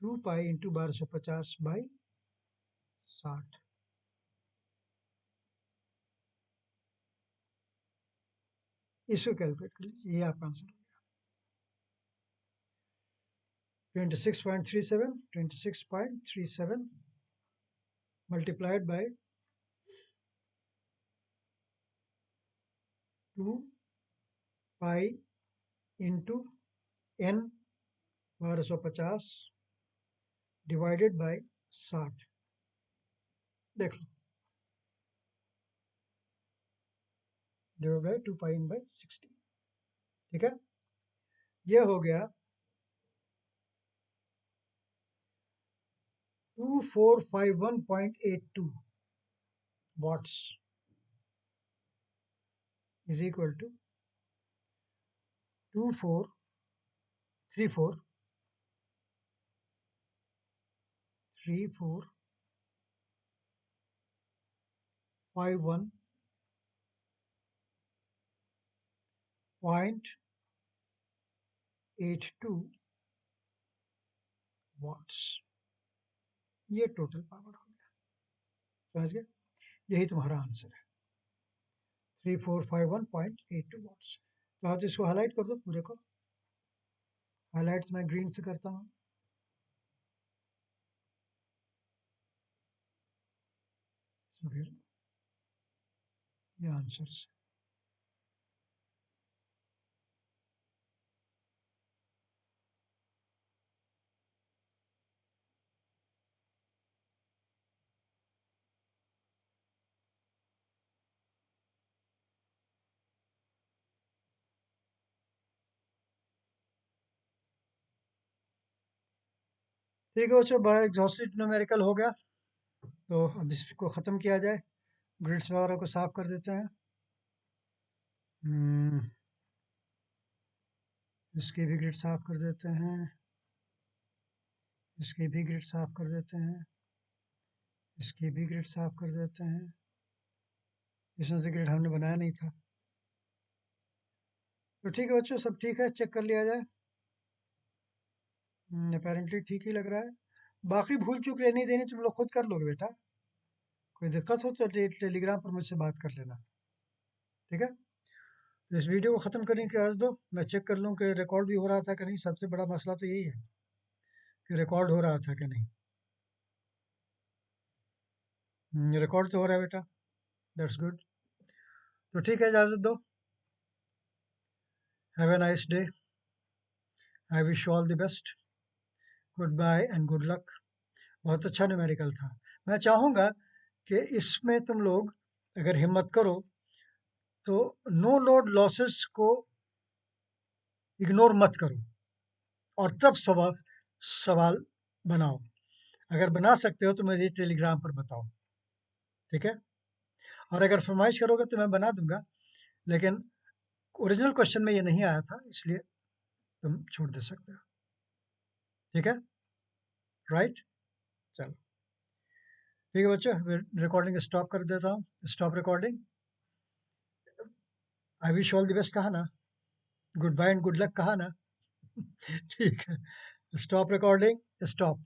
S1: 2 पाई इंटू 1250 बाई 60, इसको कैलकुलेट कर लीजिए, ये आपका आंसर हो गया 26.37, 26.37 multiplied by 2 pi into n 1250 divided by 60, देख लो, divide by 2 pi n by 60, ठीक है। ये हो गया 2451.82 watts is equal to 2434 3451.82 watts, ये टोटल पावर हो गया। समझ गए? यही तुम्हारा आंसर है, 3451.82 वाट्स। तो आप इसको हाईलाइट कर दो पूरे को। हाईलाइट्स मैं ग्रीन से करता हूँ। फिर ये आंसर्स। ठीक है बच्चों, बड़ा एग्जॉस्टिव न्यूमेरिकल हो गया, तो अब इसको ख़त्म किया जाए। ग्रिड्स वगैरह को साफ कर देते हैं। इसकी भी ग्रिड साफ कर देते हैं, इसकी भी ग्रिड साफ कर देते हैं, इसकी भी ग्रिड साफ कर देते हैं। इसमें से ग्रिड हमने बनाया नहीं था। तो ठीक है बच्चों, सब ठीक है, चेक कर लिया जाए। अपेरेंटली ठीक ही लग रहा है। बाकी भूल चूक लेनी देनी तुम लोग खुद कर लोगे बेटा। कोई दिक्कत हो तो टेलीग्राम पर मुझसे बात कर लेना, ठीक है? तो इस वीडियो को ख़त्म करने की इजाज़त दो, मैं चेक कर लूँ कि रिकॉर्ड भी हो रहा था कि नहीं। सबसे बड़ा मसला तो यही है कि रिकॉर्ड हो रहा था कि नहीं। रिकॉर्ड तो हो रहा है बेटा, दैट्स गुड। तो ठीक है, इजाज़त दो। Have a nice day, I wish you all the best, good bye and good luck. बहुत अच्छा न्यूमेरिकल था। मैं चाहूँगा कि इसमें तुम लोग अगर हिम्मत करो तो नो लोड लॉसेस को इग्नोर मत करो और तब सवाल सवाल बनाओ। अगर बना सकते हो तो मुझे टेलीग्राम पर बताओ, ठीक है? और अगर फरमाइश करोगे तो मैं बना दूंगा, लेकिन ओरिजिनल क्वेश्चन में ये नहीं आया था, इसलिए तुम छोड़ दे सकते हो, ठीक है? राइट, चलो ठीक है बच्चों, रिकॉर्डिंग स्टॉप कर देता हूँ। Stop recording. I wish all the best कहा ना, good bye and good luck कहा ना। ठीक है, स्टॉप रिकॉर्डिंग, स्टॉप।